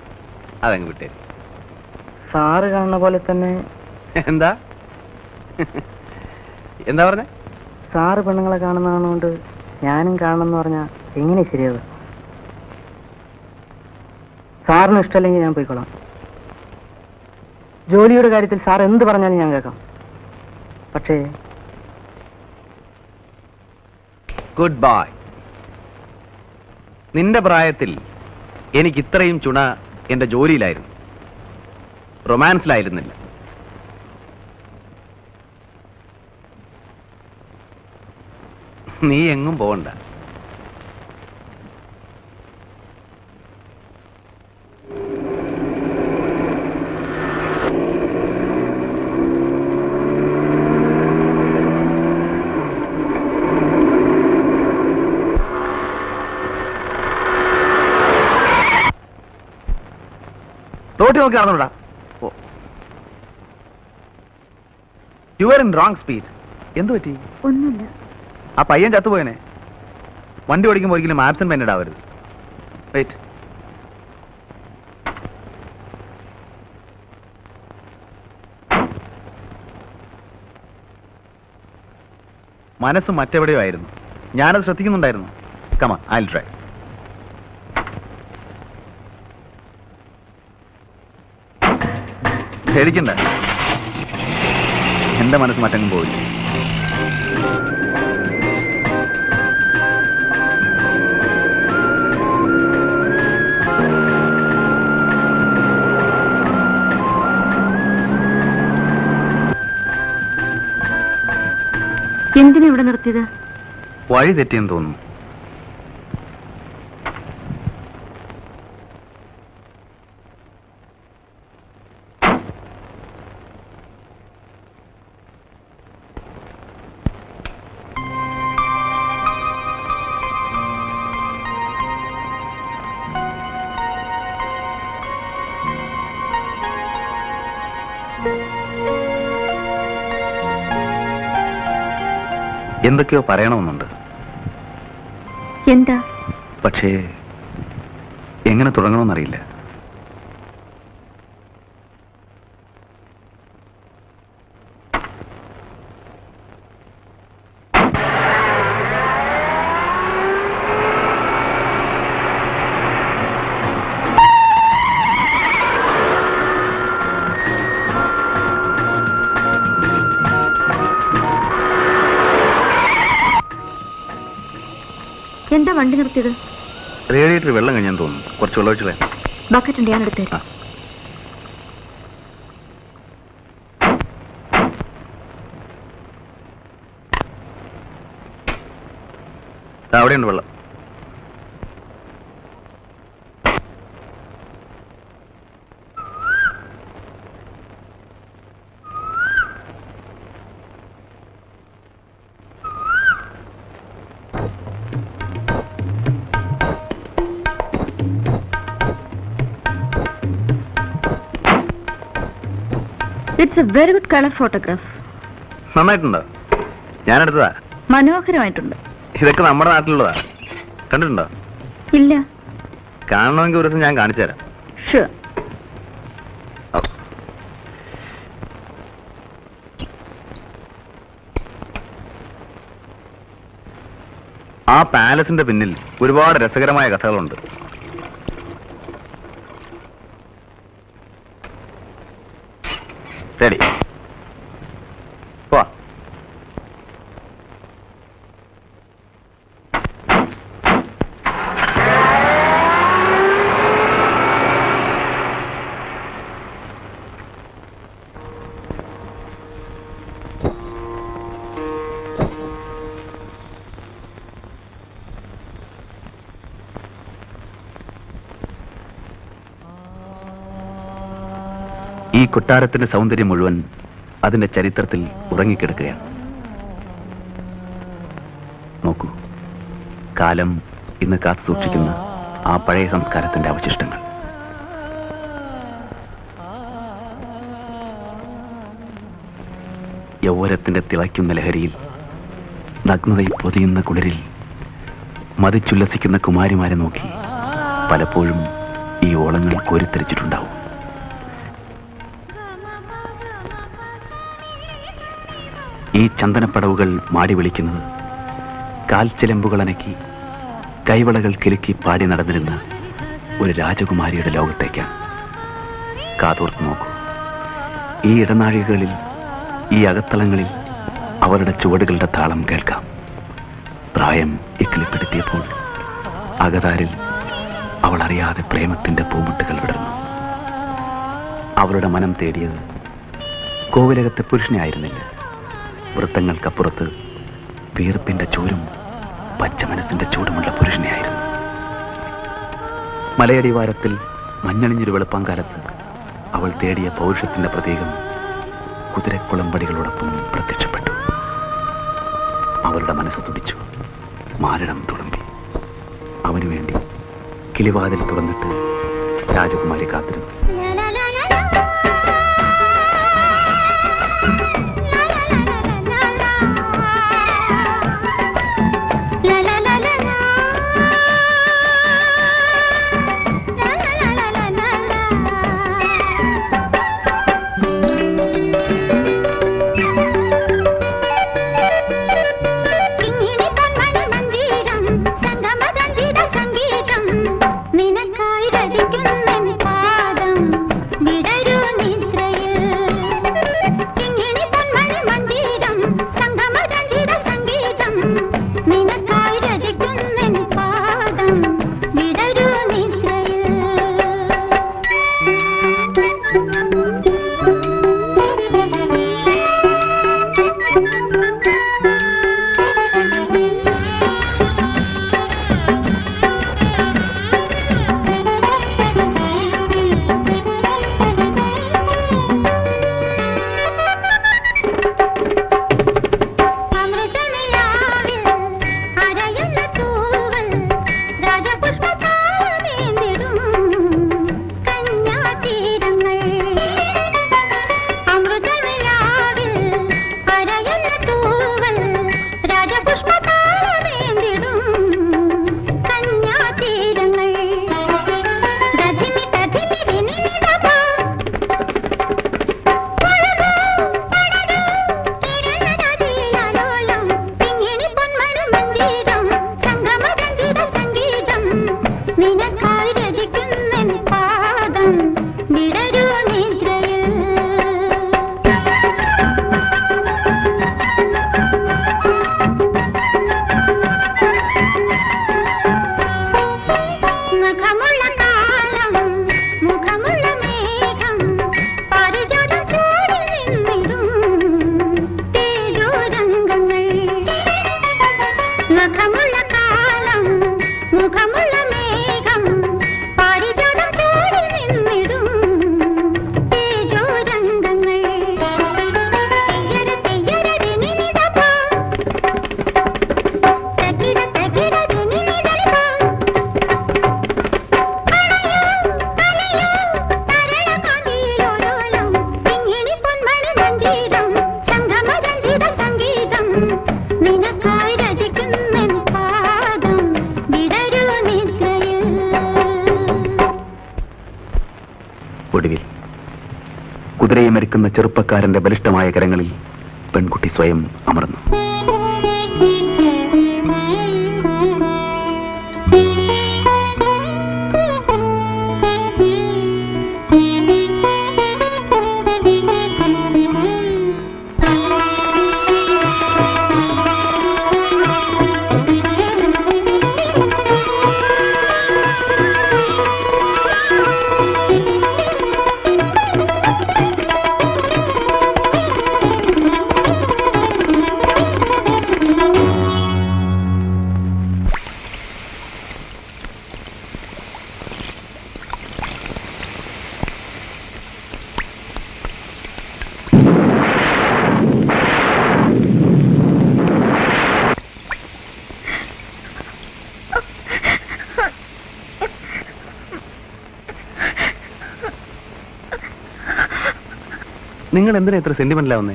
അതങ്ങ് വിട്ടേ. സാറ് കാണുന്ന പോലെ തന്നെ. എന്താ എന്താ പറഞ്ഞ? സാറ് പെണ്ണുങ്ങളെ കാണുന്നതുകൊണ്ട് ഞാനും കാണണമെന്ന് പറഞ്ഞാ എങ്ങനെ ശരിയാവുക? സാറിന് ഇഷ്ടമല്ലെങ്കിൽ ഞാൻ പോയിക്കോളാം. ജോലിയുടെ കാര്യത്തിൽ സാർ എന്ത് പറഞ്ഞാലും ഞാൻ കേൾക്കാം. പക്ഷേ ഗുഡ് ബൈ. നിന്റെ പ്രായത്തിൽ എനിക്ക് ഇത്രയും ചുണ എന്റെ ജോലിയിലായിരുന്നു, റൊമാൻസിലായിരുന്നില്ല. നീ എങ്ങും പോകണ്ട. റോട്ടി നോക്കി നടന്നോടാ. You are in wrong speed. എന്ത് പറ്റി? ഒന്നുമില്ല. ആ പയ്യൻ ചത്തുപോയനെ. വണ്ടി ഓടിക്കുമ്പോൾ ഒരിക്കലും ആബ്സെന്റ് മൈൻഡഡ് ആവരുത്. വെയിറ്റ്. മനസ്സ് മറ്റെവിടെയോ ആയിരുന്നു. ഞാനത് ശ്രദ്ധിക്കുന്നുണ്ടായിരുന്നു. Come on, I'll try. പേടിക്കണ്ട, എന്റെ മനസ്സ് മറ്റങ്ങും പോയില്ല. എന്തിനാ ഇവിടെ നിർത്തിയത്? വഴി തെറ്റിയെന്ന് തോന്നുന്നു. എന്തൊക്കെയോ പറയണമെന്നുണ്ട്. എന്താ? പക്ഷേ എങ്ങനെ തുടങ്ങണമെന്നറിയില്ല. എന്താ വണ്ടി നിർത്തിയത്? റേഡിയേറ്റർ വെള്ളം കഴിഞ്ഞെന്ന് തോന്നുന്നു. കുറച്ച് വെള്ളം ഒഴിച്ചില്ലേ? ബക്കറ്റ് ഉണ്ട്, ഞാൻ എടുത്തേ. അവിടെയുണ്ട് വെള്ളം. It's a very good colour photograph. നന്നായിട്ടുണ്ടോ? ഞാനെടുത്തതാ. മനോഹരമായിട്ടുണ്ട്. ഇതൊക്കെ നമ്മുടെ നാട്ടിലുള്ളതാ. കണ്ടിട്ടുണ്ടോ? ഇല്ല. കാണണമെങ്കിൽ ഒരു ദിവസം ഞാൻ കാണിച്ചു തരാം. ഷുവർ. ആ പാലസിന്റെ പിന്നിൽ ഒരുപാട് രസകരമായ കഥകളുണ്ട്. ശരി, പോവാ. ഈ കൊട്ടാരത്തിന്റെ സൗന്ദര്യം മുഴുവൻ അതിന്റെ ചരിത്രത്തിൽ ഉറങ്ങിക്കിടക്കുകയാണ്. നോക്കൂ, കാലം ഇന്ന് കാത്തു സൂക്ഷിക്കുന്ന ആ പഴയ സംസ്കാരത്തിന്റെ അവശിഷ്ടങ്ങൾ. യൗവനത്തിന്റെ തിളയ്ക്കുന്ന ലഹരിയിൽ, നഗ്നതയിൽ പൊതിയുന്ന കുളിരിൽ മതിച്ചുല്ലസിക്കുന്ന കുമാരിമാരെ നോക്കി പലപ്പോഴും ഈ ഓളങ്ങൾ കോരിത്തെരിച്ചിട്ടുണ്ടാവും. ഈ ചന്ദനപ്പടവുകൾ മാടി വിളിക്കുന്നത് കാൽച്ചിലമ്പുകൾ അനക്കി കൈവളകൾ കിലുക്കി പാടി നടന്നിരുന്ന ഒരു രാജകുമാരിയുടെ ലോകത്തേക്കാണ്. കാതോർത്ത് നോക്കൂ, ഈ ഇടനാഴികളിൽ, ഈ അകത്തളങ്ങളിൽ അവരുടെ ചുവടുകളുടെ താളം കേൾക്കാം. പ്രായം ഇക്കിളിപ്പെടുത്തിയപ്പോൾ അകതാരിൽ അവൾ അറിയാതെ പ്രേമത്തിന്റെ പൂമുട്ടുകൾ വിടർന്നു. അവളുടെ മനം തേടിയത് കോവിലകത്തെ പുരുഷനെ ആയിരുന്നില്ല. വൃത്തങ്ങൾക്കപ്പുറത്ത് വീർപ്പിന്റെ ചൂരും പച്ച മനസ്സിന്റെ ചൂടുമുള്ള പുരുഷനെയായിരുന്നു. മലയടിവാരത്തിൽ മഞ്ഞണിഞ്ഞൊരു വെളുപ്പാങ്കാലത്ത് അവൾ തേടിയ പൗരുഷത്തിന്റെ പ്രതീകം കുതിരക്കുളമ്പടികളോടൊപ്പം പ്രത്യക്ഷപ്പെട്ടു. അവളുടെ മനസ്സ് തുടിച്ചു, മാരടം തുളുമ്പി. അവനു വേണ്ടി കിളിവാതിൽ തുറന്നിട്ട് രാജകുമാരി കാത്തിരുന്നു. നിൽക്കുന്ന ചെറുപ്പക്കാരന്റെ ബലിഷ്ഠമായ കരങ്ങളിൽ പെൺകുട്ടി സ്വയം അമർന്നു. നിങ്ങൾ എന്തിനാ ഇത്ര സെന്റിമെന്റിലാവുന്നേ?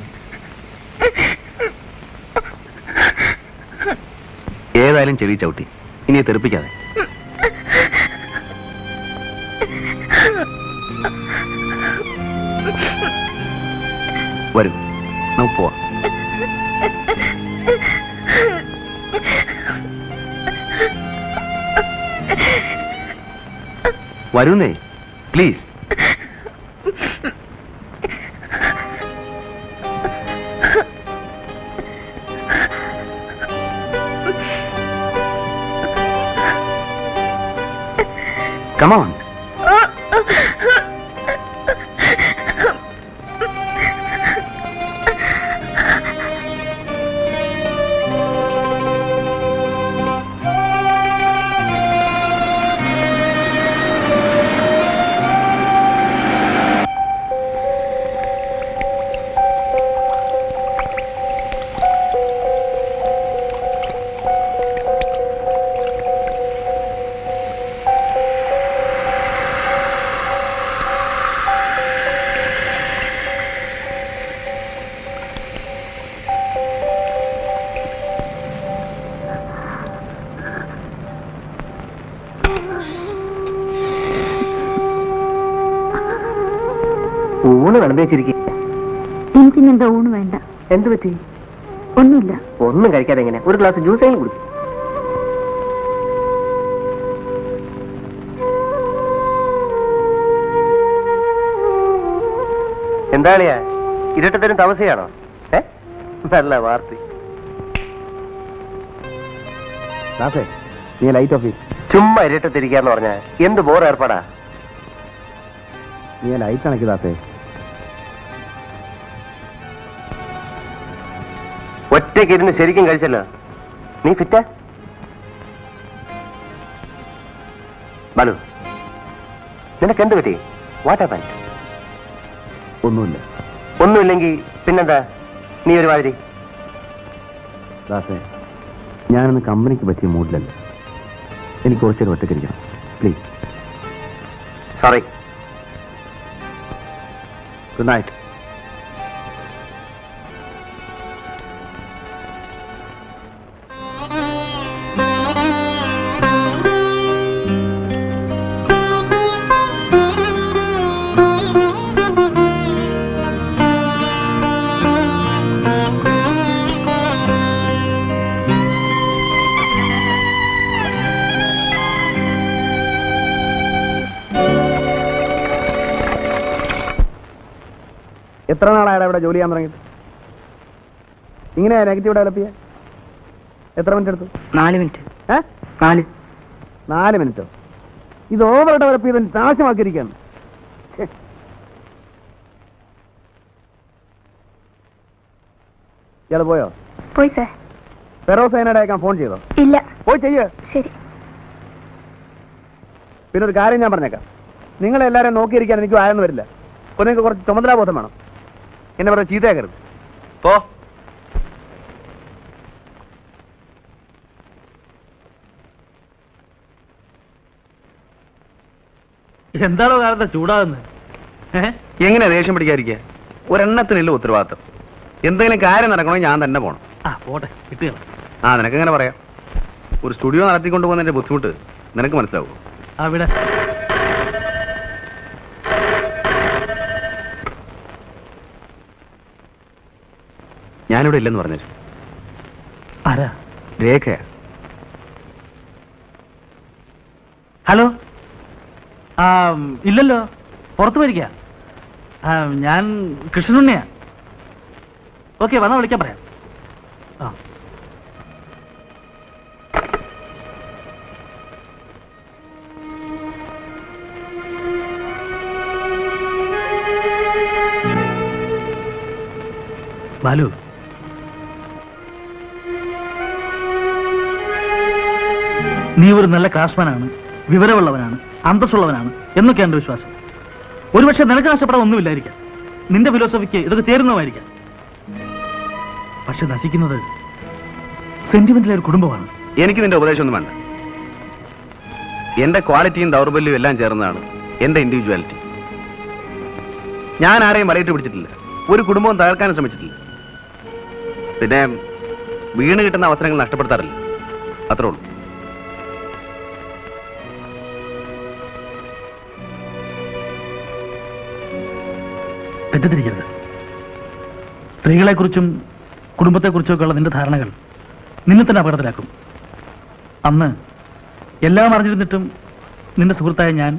ഏതായാലും ചെവി ചവിട്ടി, ഇനി തെറിപ്പിക്കാതെ. വരൂ, നമുക്ക് പോവാം. വരുന്നേ, പ്ലീസ്. Come on. ഊണ് വിളമ്പേച്ചിരിക്കുക. എനിക്കിന്നെന്താ ഊണ് വേണ്ട. എന്ത് പറ്റി? ഒന്നുമില്ല. ഒന്നും കഴിക്കാതെ എങ്ങനെ? ഒരു ഗ്ലാസ് ജ്യൂസേലും കുടിക്കും. എന്താളിയാ ഇരട്ടത്തരും താമസിയാണോ? നല്ല വാർത്ത. നീ ലൈറ്റ് ഓഫ് ചുമ്മാ ഇരട്ടത്തിരിക്കാന്ന് പറഞ്ഞാ എന്ത് ബോർ ഏർപ്പാടാ. നീ ലൈറ്റ് അണക്കി ദാസേ. ഒറ്റയ്ക്ക് ഇരുന്ന് ശരിക്കും കഴിച്ചല്ലോ. നീ ഫിറ്റാ? ബാലു, നിനക്ക് എന്ത് പറ്റി? What happened? ഒന്നുമില്ല. ഒന്നുമില്ലെങ്കിൽ പിന്നെന്താ നീ ഒരു മാതിരി? ദാസേ, ഞാനിന്ന് കമ്പനിക്ക് പറ്റിയ മൂഡിലല്ല. എനിക്ക് കുറച്ചേരം ഒറ്റയ്ക്കിരിക്കണം, പ്ലീസ്. സോറി. Good night. എത്ര നാളായാലും ഇവിടെ ജോലി ചെയ്യാൻ തുടങ്ങിയിട്ട്? ഇങ്ങനെ നെഗറ്റീവ് ഡെവലപ്പ് ചെയ്യാൻ എത്ര മിനിറ്റ് എടുത്തു? 4 മിനിറ്റ്. 4 മിനിറ്റോ? ഇത് ഓവർ ഡെവലപ്പ് ചെയ്ത് നാശമാക്കിയിരിക്കുകയാണ്. ഇയാൾ പോയോ? പോയി സാർ. ഫെറോസൈനയുടെ അയക്കാൻ ഫോൺ ചെയ്തോ? ഇല്ല. പോയി ചെയ്യേ. ശരി. പിന്നെ ഒരു കാര്യം ഞാൻ പറഞ്ഞേക്കാം. നിങ്ങളെല്ലാവരും നോക്കിയിരിക്കാൻ എനിക്ക് ആയെന്ന് വരില്ല. അപ്പോൾ നിങ്ങൾക്ക് കുറച്ച് ചുമതലാബോധം വേണം. എന്നെ പറഞ്ഞ ചീത്തയാക്കരുത്. പോ. എന്താണോ കാലത്തെ ചൂടാകുന്നത്? എങ്ങനെ ദേഷ്യം പിടിക്കാതിരിക്കുക? ഒരെണ്ണത്തിനില്ല ഉത്തരവാദിത്തം. എന്തെങ്കിലും കാര്യം നടക്കണമെങ്കിൽ ഞാൻ തന്നെ പോകണം. പോട്ടെ, കിട്ടുക. നിനക്ക് എങ്ങനെ പറയാം? ഒരു സ്റ്റുഡിയോ നടത്തിക്കൊണ്ട് പോകുന്നതിന്റെ ബുദ്ധിമുട്ട് നിനക്ക് മനസ്സിലാവും. അവിടെ ഞാനിവിടെ ഇല്ലെന്ന് പറഞ്ഞു. ആരാ? രേഖയാ. ഹലോ. ഇല്ലല്ലോ, പുറത്തു വരിക. ഞാൻ കൃഷ്ണനുണ്ണിയാ. ഓക്കെ, വന്നാൽ വിളിക്കാൻ പറയാം. ആ. ബാലു, നീ ഒരു നല്ല ക്രാഫ്റ്റ്സ്മാനാണ്, വിവരമുള്ളവനാണ്, അന്തസ്സുള്ളവനാണ് എന്നൊക്കെ എന്റെ വിശ്വാസം. ഒരുപക്ഷെ നിനക്ക് നഷ്ടപ്പെടാൻ ഒന്നുമില്ലായിരിക്കാം, നിന്റെ ഫിലോസഫിക്ക് ഇതൊക്കെ ചേരുന്നതായിരിക്കാം. പക്ഷെ നശിക്കുന്നത് സെന്റിമെന്റിലെ ഒരു കുടുംബമാണ്. എനിക്ക് നിന്റെ ഉപദേശമൊന്നും വേണ്ട. എന്റെ ക്വാളിറ്റിയും ദൗർബല്യവും എല്ലാം ചേർന്നതാണ് എന്റെ ഇൻഡിവിജ്വാലിറ്റി. ഞാൻ ആരെയും വലയിട്ട് പിടിച്ചിട്ടില്ല, ഒരു കുടുംബവും തകർക്കാനും ശ്രമിച്ചിട്ടില്ല. പിന്നെ വീണ് കിട്ടുന്ന അവസരങ്ങൾ നഷ്ടപ്പെടുത്താറില്ല, അത്രേ ഉള്ളൂ. തെറ്റിദ്ധരിക്കരുത്. സ്ത്രീകളെക്കുറിച്ചും കുടുംബത്തെക്കുറിച്ചും ഒക്കെയുള്ള നിന്റെ ധാരണകൾ നിന്നെ തന്നെ അപകടത്തിലാക്കും. അന്ന് എല്ലാം അറിഞ്ഞിരുന്നിട്ടും നിന്റെ സുഹൃത്തായ ഞാൻ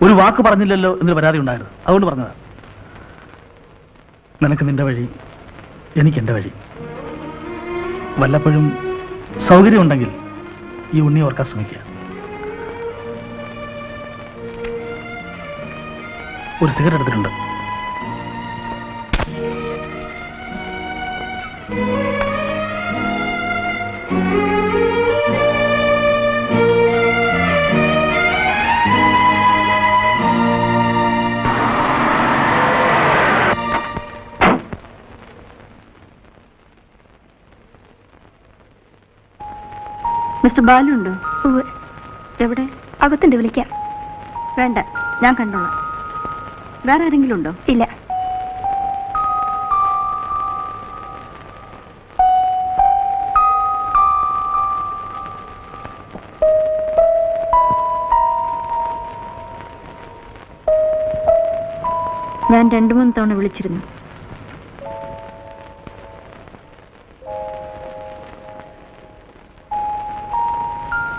ഒരു വാക്ക് പറഞ്ഞില്ലല്ലോ എന്നൊരു പരാതി ഉണ്ടായിരുന്നു. അതുകൊണ്ട് പറഞ്ഞതാ. നിനക്ക് നിന്റെ വഴി, എനിക്ക് എന്റെ വഴി. വല്ലപ്പോഴും സൗകര്യമുണ്ടെങ്കിൽ ഈ ഉണ്ണി ഓർക്കാൻ ശ്രമിക്കുക. ഒരു സിഗരറ്റ് എടുത്തിട്ടുണ്ട്. മിസ്റ്റർ ബാലു ഉണ്ടോ? എവിടെ? അകത്തുണ്ട്, വിളിക്കാം. വേണ്ട, ഞാൻ കണ്ടോളാം. വേറെ ആരെങ്കിലും ഉണ്ടോ? ഇല്ല. ഞാൻ 2-3 തവണ വിളിച്ചിരുന്നു.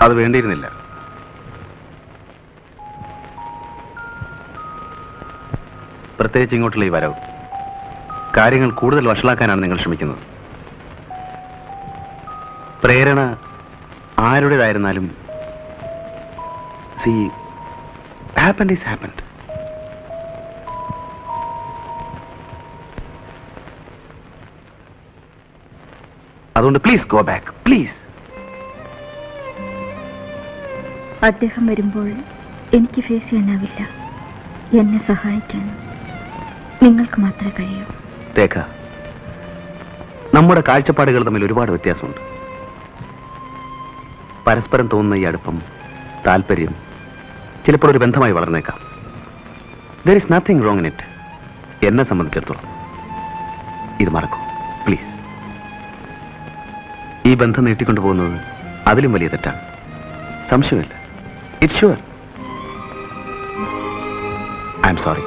അത് വേണ്ടിയിരുന്നില്ല. പ്രത്യേകിച്ച് ഇങ്ങോട്ടുള്ള ഈ വരവ് കാര്യങ്ങൾ കൂടുതൽ വഷളാക്കാനാണ് നിങ്ങൾ ശ്രമിക്കുന്നത്. പ്രേരണ ആരുടേതായിരുന്നാലും സി ഹാപ്പൻഡ് ഈസ് ഹാപ്പൻഡ്. അതുകൊണ്ട് പ്ലീസ് ഗോ ബാക്ക്, പ്ലീസ്. അദ്ദേഹം വരുമ്പോൾ എനിക്ക് ഫേസ് ചെയ്യാനാവില്ല. എന്നെ സഹായിക്കാൻ നിങ്ങൾക്ക് മാത്രമേ കഴിയൂ. രേഖ, നമ്മുടെ കാഴ്ചപ്പാടുകൾ തമ്മിൽ ഒരുപാട് വ്യത്യാസമുണ്ട്. പരസ്പരം തോന്നുന്ന ഈ അടുപ്പം, താല്പര്യം ചിലപ്പോൾ ഒരു ബന്ധമായി വളർന്നേക്കാം. There is nothing wrong in it. എന്നെ സംബന്ധിച്ചിടത്തോളം ഇത് മറക്കും, പ്ലീസ്. ഈ ബന്ധം നീട്ടിക്കൊണ്ടുപോകുന്നത് അതിലും വലിയ തെറ്റാണ്, സംശയമില്ല. It's sure. I am sorry.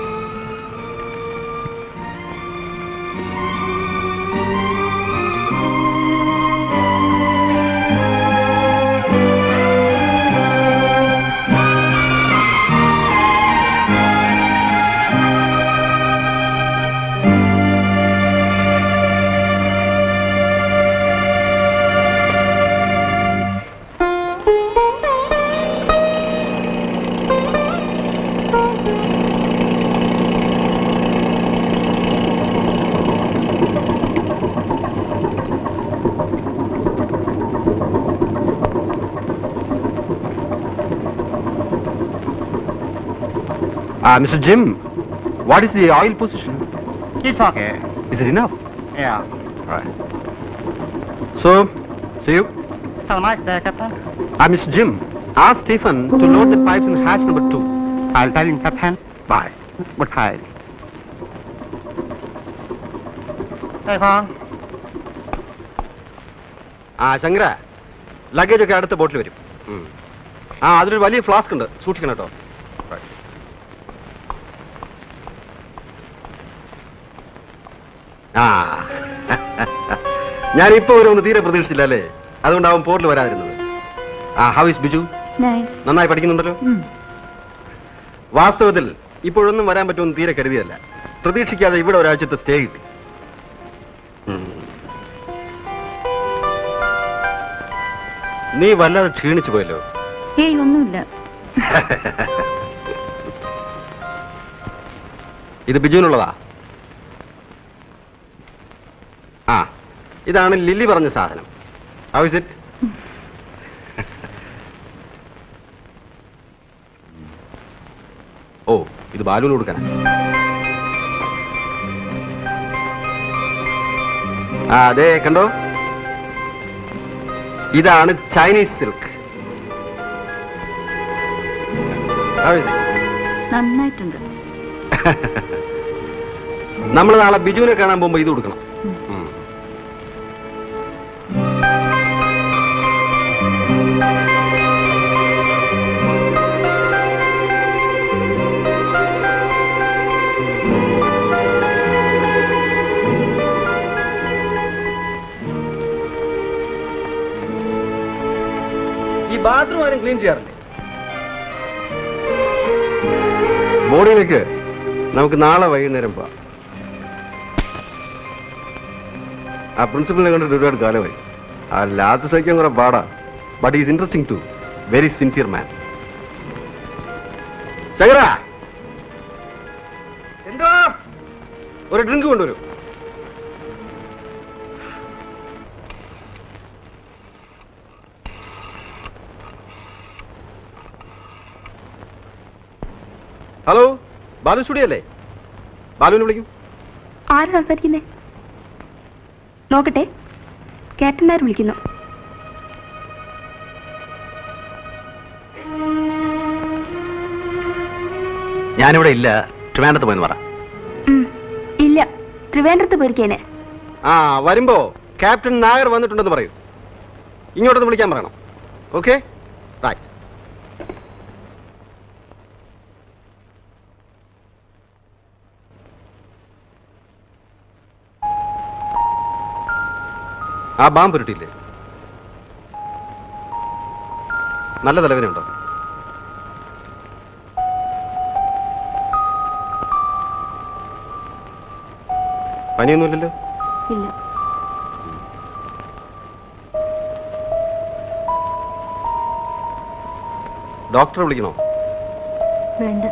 Mr. Jim, what is the oil position? It's okay. Is it enough? Yeah. Right. So, see you. Have a nice day, Captain. Mr. Jim, ask Stephen to load the pipes in hatch number 2. I'll tell him, Captain. Bye. But hi. Hey, Fong. Shankara, luggage ഒക്കെ അടുത്ത ബോട്ടിൽ വരും. അതിലൊരു വലിയ flask ഉണ്ട്, സൂക്ഷിക്കണം കേട്ടോ. ഞാനിപ്പോ വരുമെന്ന് തീരെ പ്രതീക്ഷിച്ചില്ല അല്ലേ? അതുകൊണ്ടാവും പോർട്ടിൽ വരാതിരുന്നത്. How is Biju? നന്നായി പഠിക്കുന്നുണ്ടല്ലോ. വാസ്തവത്തിൽ ഇപ്പോഴൊന്നും വരാൻ പറ്റുമെന്ന് തീരെ കരുതിയല്ല. പ്രതീക്ഷിക്കാതെ ഇവിടെ ഒരാഴ്ചത്തെ സ്റ്റേ കിട്ടി. നീ വല്ലാതെ ക്ഷീണിച്ചു പോയല്ലോ. ഏയ് ഒന്നുമില്ല. ഇത് ബിജുവിനുള്ളതാ. ഇതാണ് ലില്ലി പറഞ്ഞ സാധനം. How is it? ഓ, ഇത് ബാലുവിന് കൊടുക്കാനാ. അതെ, കണ്ടോ, ഇതാണ് ചൈനീസ് സിൽക്ക്. നന്നായിട്ടുണ്ട്. നമ്മൾ നാളെ ബിജുവിനെ കാണാൻ പോകുമ്പോ ഇത് കൊടുക്കണം. ഈ ബാത്റൂം ആരും ക്ലീൻ ചെയ്യാറില്ലേ? ബോർഡിലേക്ക് നമുക്ക് നാളെ വൈകുന്നേരം പോവാം. ആ പ്രിൻസിപ്പലിനെ കണ്ടിട്ട് ഒരുപാട് കാലമായി. ആ ലാത്ത് സഹിക്കാൻ കുറെ പാടാ. But is interesting too. Very sincere man. Shankara, എന്താ ഒരു ഡ്രിങ്ക് കൊണ്ടുവരൂ. ഹലോ, ബാലു സ്റ്റുഡിയോ അല്ലേ? ബാലുവിനെ വിളിക്കും. ആര് സംസാരിക്കുന്നേ? നോക്കട്ടെ. ക്യാപ്റ്റൻ നായർ വിളിക്കുന്നു. ഞാനിവിടെ ഇല്ല, ട്രിവാൻഡ്രത്ത് പോയെന്ന് പറ. ഇല്ല, ട്രിവാൻഡ്രത്ത് പോയിരിക്കേനെ. വരുമ്പോ ക്യാപ്റ്റൻ നായർ വന്നിട്ടുണ്ടെന്ന് പറയൂ. ഇങ്ങോട്ടൊന്ന് വിളിക്കാൻ പറയണം. Okay, right. ആ ബാം പുരട്ടിയില്ലേ? നല്ല തലവേദനയുണ്ടോ? പനിയൊന്നുമില്ലല്ലോ? ഇല്ല. ഡോക്ടറെ വിളിക്കണോ? വേണ്ട.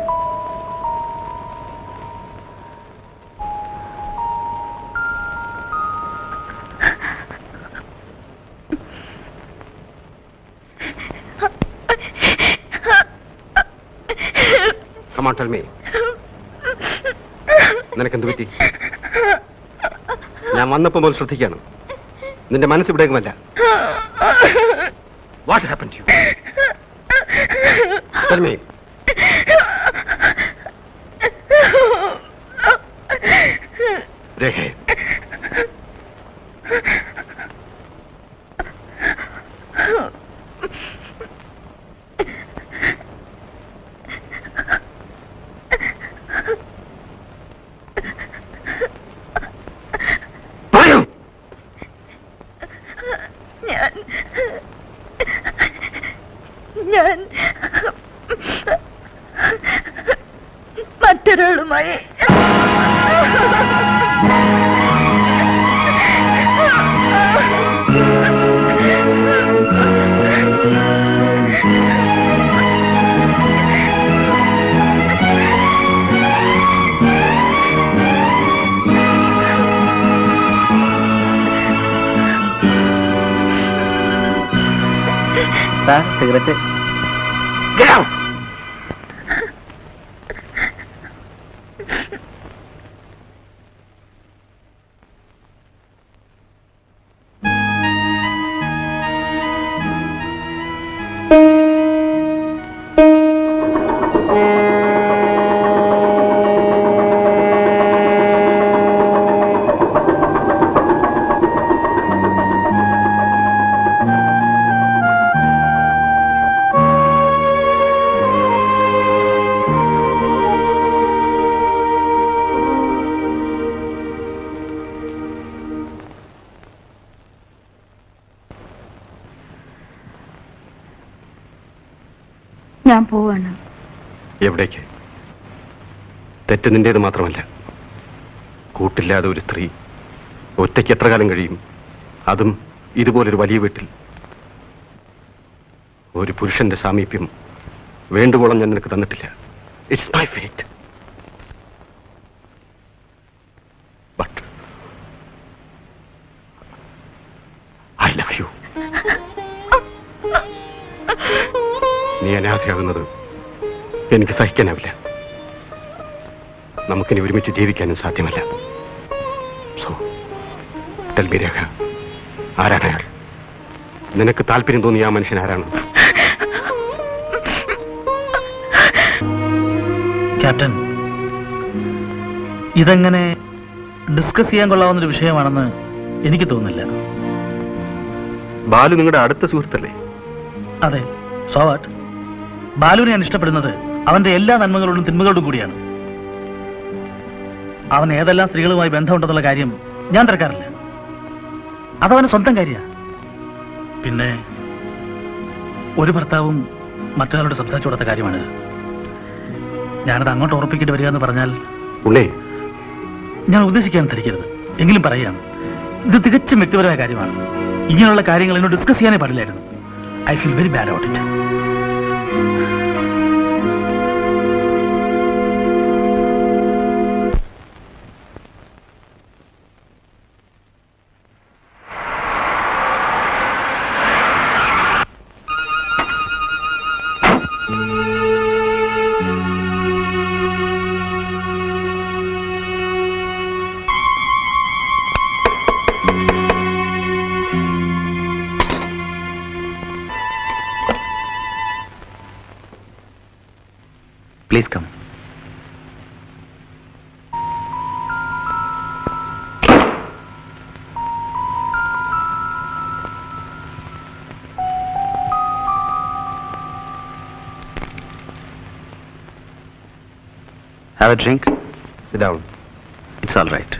Come on, tell me. നിനക്കെന്ത് പറ്റി? ഞാൻ വന്നപ്പോ മുതൽ ശ്രദ്ധിക്കാണ്. നിന്റെ മനസ്സ് ഇവിടേക്കുമല്ല. What happened to you? Tell me. രേഖ, ഞാൻ മറ്റൊരാളുമായി സിഗരറ്റ്. ഞാൻ പോവാണ്. എവിടേക്ക്? തെറ്റ് നിന്റേത് മാത്രമല്ല. കൂട്ടില്ലാതെ ഒരു സ്ത്രീ ഒറ്റയ്ക്ക് എത്ര കാലം കഴിയും? അതും ഇതുപോലൊരു വലിയ വീട്ടിൽ. ഒരു പുരുഷന്റെ സാമീപ്യം വേണ്ടുവോളം ഞാൻ നിനക്ക് തന്നിട്ടില്ല. It's my fate. But I love you. നീ അനാഥയാകുന്നത് എനിക്ക് സഹിക്കാനാവില്ല. നമുക്കിനി ഒരുമിച്ച് ജീവിക്കാനും സാധ്യമല്ല. സോ ടെൽ മീ രേഖ, ആരാണ് അയാൾ? നിനക്ക് താല്പര്യം തോന്നിയ ആ മനുഷ്യൻ ആരാണ്? ക്യാപ്റ്റൻ, ഇതെങ്ങനെ ഡിസ്കസ് ചെയ്യാൻ കൊള്ളാവുന്നൊരു വിഷയമാണെന്ന് എനിക്ക് തോന്നുന്നില്ല. ബാലു നിങ്ങളുടെ അടുത്ത സുഹൃത്തല്ലേ? അതെ, സോ വാട്ട്? ബാലുവിനെ ഞാൻ ഇഷ്ടപ്പെടുന്നത് അവന്റെ എല്ലാ നന്മകളോടും തിന്മകളോടും കൂടിയാണ്. അവൻ ഏതെല്ലാം സ്ത്രീകളുമായി ബന്ധമുണ്ടെന്നുള്ള കാര്യം ഞാൻ തിരക്കാറില്ല. അതവന് സ്വന്തം കാര്യമാണ്. പിന്നെ ഒരു ഭർത്താവും മറ്റൊരാളോട് സംസാരിച്ചു കൊടുത്ത കാര്യമാണ്. ഞാനത് അങ്ങോട്ട് ഉറപ്പിക്കേണ്ടി വരിക എന്ന് പറഞ്ഞാൽ ഞാൻ ഉദ്ദേശിക്കാൻ ധരിക്കരുത്. എങ്കിലും പറയുകയാണ്, ഇത് തികച്ചും വ്യക്തിപരമായ കാര്യമാണ്. ഇങ്ങനെയുള്ള കാര്യങ്ങൾ എന്നോട് ഡിസ്കസ് ചെയ്യാനേ പാടില്ലായിരുന്നു. I feel very bad about it. Please come. Have a drink. Sit down. It's all right.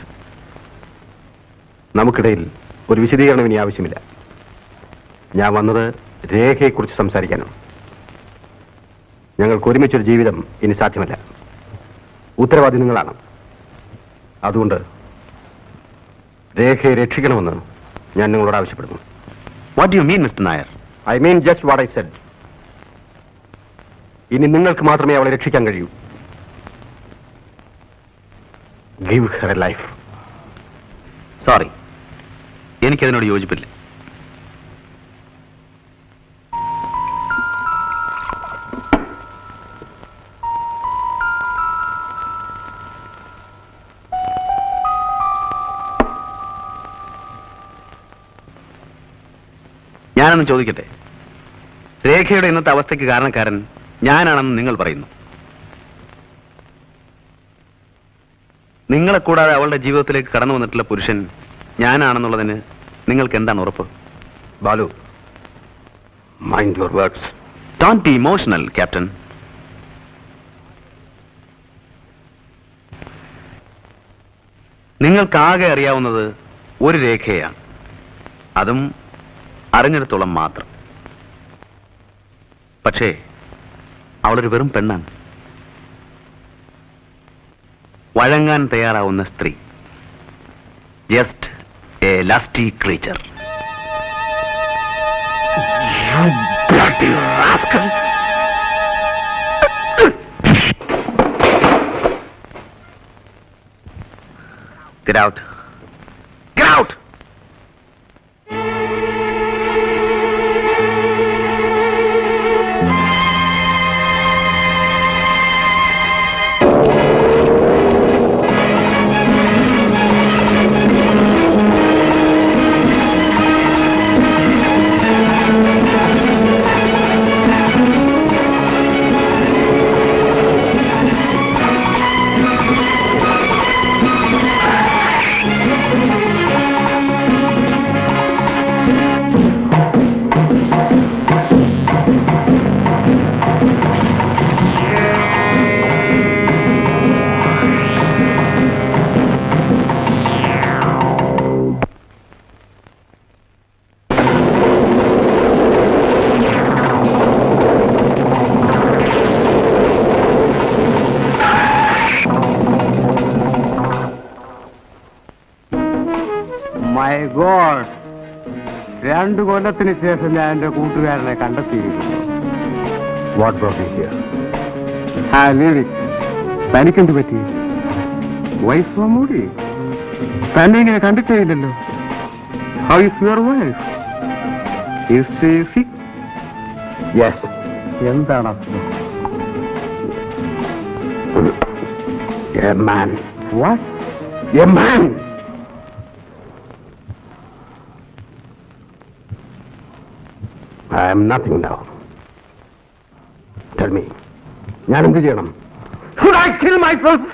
നമുക്കിടയിൽ ഒരു വിശദീകരണം ഇനി ആവശ്യമില്ല. ഞാൻ വന്നത് രേഖയെക്കുറിച്ച് സംസാരിക്കാനാണ്. ഞങ്ങൾക്ക് ഒരുമിച്ചൊരു ജീവിതം ഇനി സാധ്യമല്ല. ഉത്തരവാദി നിങ്ങളാണ്. അതുകൊണ്ട് രേഖയെ രക്ഷിക്കണമെന്ന് ഞാൻ നിങ്ങളോട് ആവശ്യപ്പെടുന്നു. What do you mean, Mr. Nair? I mean just what I said. ഇനി നിങ്ങൾക്ക് മാത്രമേ അവളെ രക്ഷിക്കാൻ കഴിയൂ. Give her a life. Sorry. എനിക്കതിനോട് യോജിപ്പില്ല. ഞാനൊന്ന് ചോദിക്കട്ടെ, രേഖയുടെ ഇന്നത്തെ അവസ്ഥയ്ക്ക് കാരണക്കാരൻ ഞാനാണെന്ന് നിങ്ങൾ പറയുന്നു. നിങ്ങളെ കൂടാതെ അവളുടെ ജീവിതത്തിലേക്ക് കടന്നു വന്നിട്ടുള്ള പുരുഷൻ ഞാനാണെന്നുള്ളതിന് നിങ്ങൾക്ക് എന്താണ് ഉറപ്പ്? Balu, mind your words. Don't be emotional, captain. നിങ്ങൾക്കാകെ അറിയാവുന്നത് ഒരു രേഖയാണ്. അതും അറിഞ്ഞിടത്തോളം മാത്രം. പക്ഷേ അവളൊരു വെറും പെണ്ണാണ്. വഴങ്ങാൻ തയ്യാറാവുന്ന സ്ത്രീ. ജസ്റ്റ് എ lasty creature. You bloody rascal! Get out. Get out! God, 2 കൊല്ലത്തിന് ശേഷം ഞാൻ എന്റെ കൂട്ടുകാരനെ കണ്ടെത്തിയിരിക്കുന്നു. What brought you here? തനിക്കെന്ത് പറ്റി? വൈഫ് മൂടി തന്നെ ഇങ്ങനെ കണ്ടിട്ടേ ഇല്ലല്ലോ. How is your wife? Is she sick? Yes. എന്താണ് അസുഖം? A man. What? A man. I am nothing now. Tell me, ഞാൻ എന്ത് ചെയ്യണം? Should I kill myself?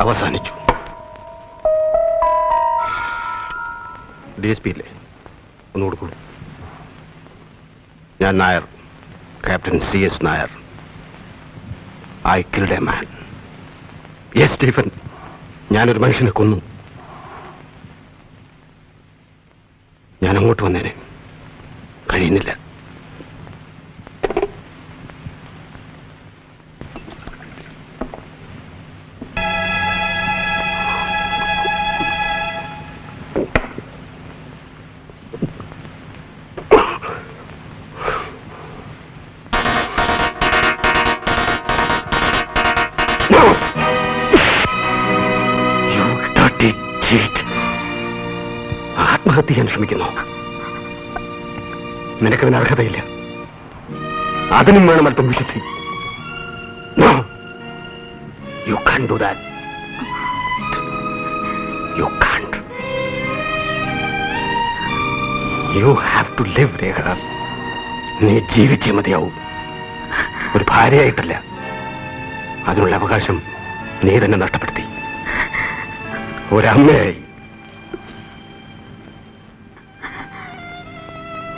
അവസാനിച്ചു. DSP ഇല്ലേ? ഒന്ന് കൊടുക്കൂ. ഞാൻ Nair, captain CS Nair. I killed a man. Yes, Stephen, ഞാനൊരു മനുഷ്യനെ കൊന്നു. ഞാൻ അങ്ങോട്ട് വന്നേനെ, കഴിയുന്നില്ല. ആത്മഹത്യ ചെയ്യാൻ ശ്രമിക്കുന്നു. നിനക്കതിന് അർഹതയില്ല. അതിനും വേണം അല്പം വിശുദ്ധി. No, you can't do that. You can't. You have to live, രേഖ. നീ ജീവിച്ചേ മതിയാവും. ഒരു ഭാര്യയായിട്ടല്ല. അതിനുള്ള അവകാശം നീ തന്നെ നഷ്ടപ്പെടുത്തി. ഒരമ്മയായി.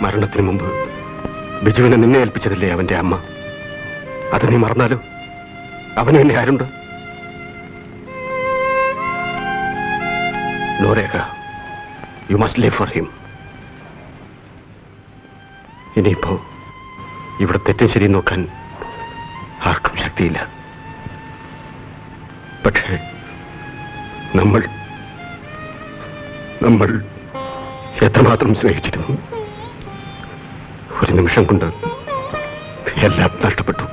മരണത്തിന് മുമ്പ് ബിജുവിനെ നിന്നെ ഏൽപ്പിച്ചതല്ലേ അവന്റെ അമ്മ? അത് നീ മറന്നാലോ? അവന് എന്നെ ആരുണ്ട്? No Rekha, you must live for him. ഇനിയിപ്പോ ഇവിടെ തെറ്റും ശരിയും നോക്കാൻ ആർക്കും ശക്തിയില്ല. പക്ഷേ നമ്മൾ എത്രമാത്രം സ്നേഹിച്ചിരുന്നു. ഒരു നിമിഷം കൊണ്ട് എല്ലാം നഷ്ടപ്പെട്ടു.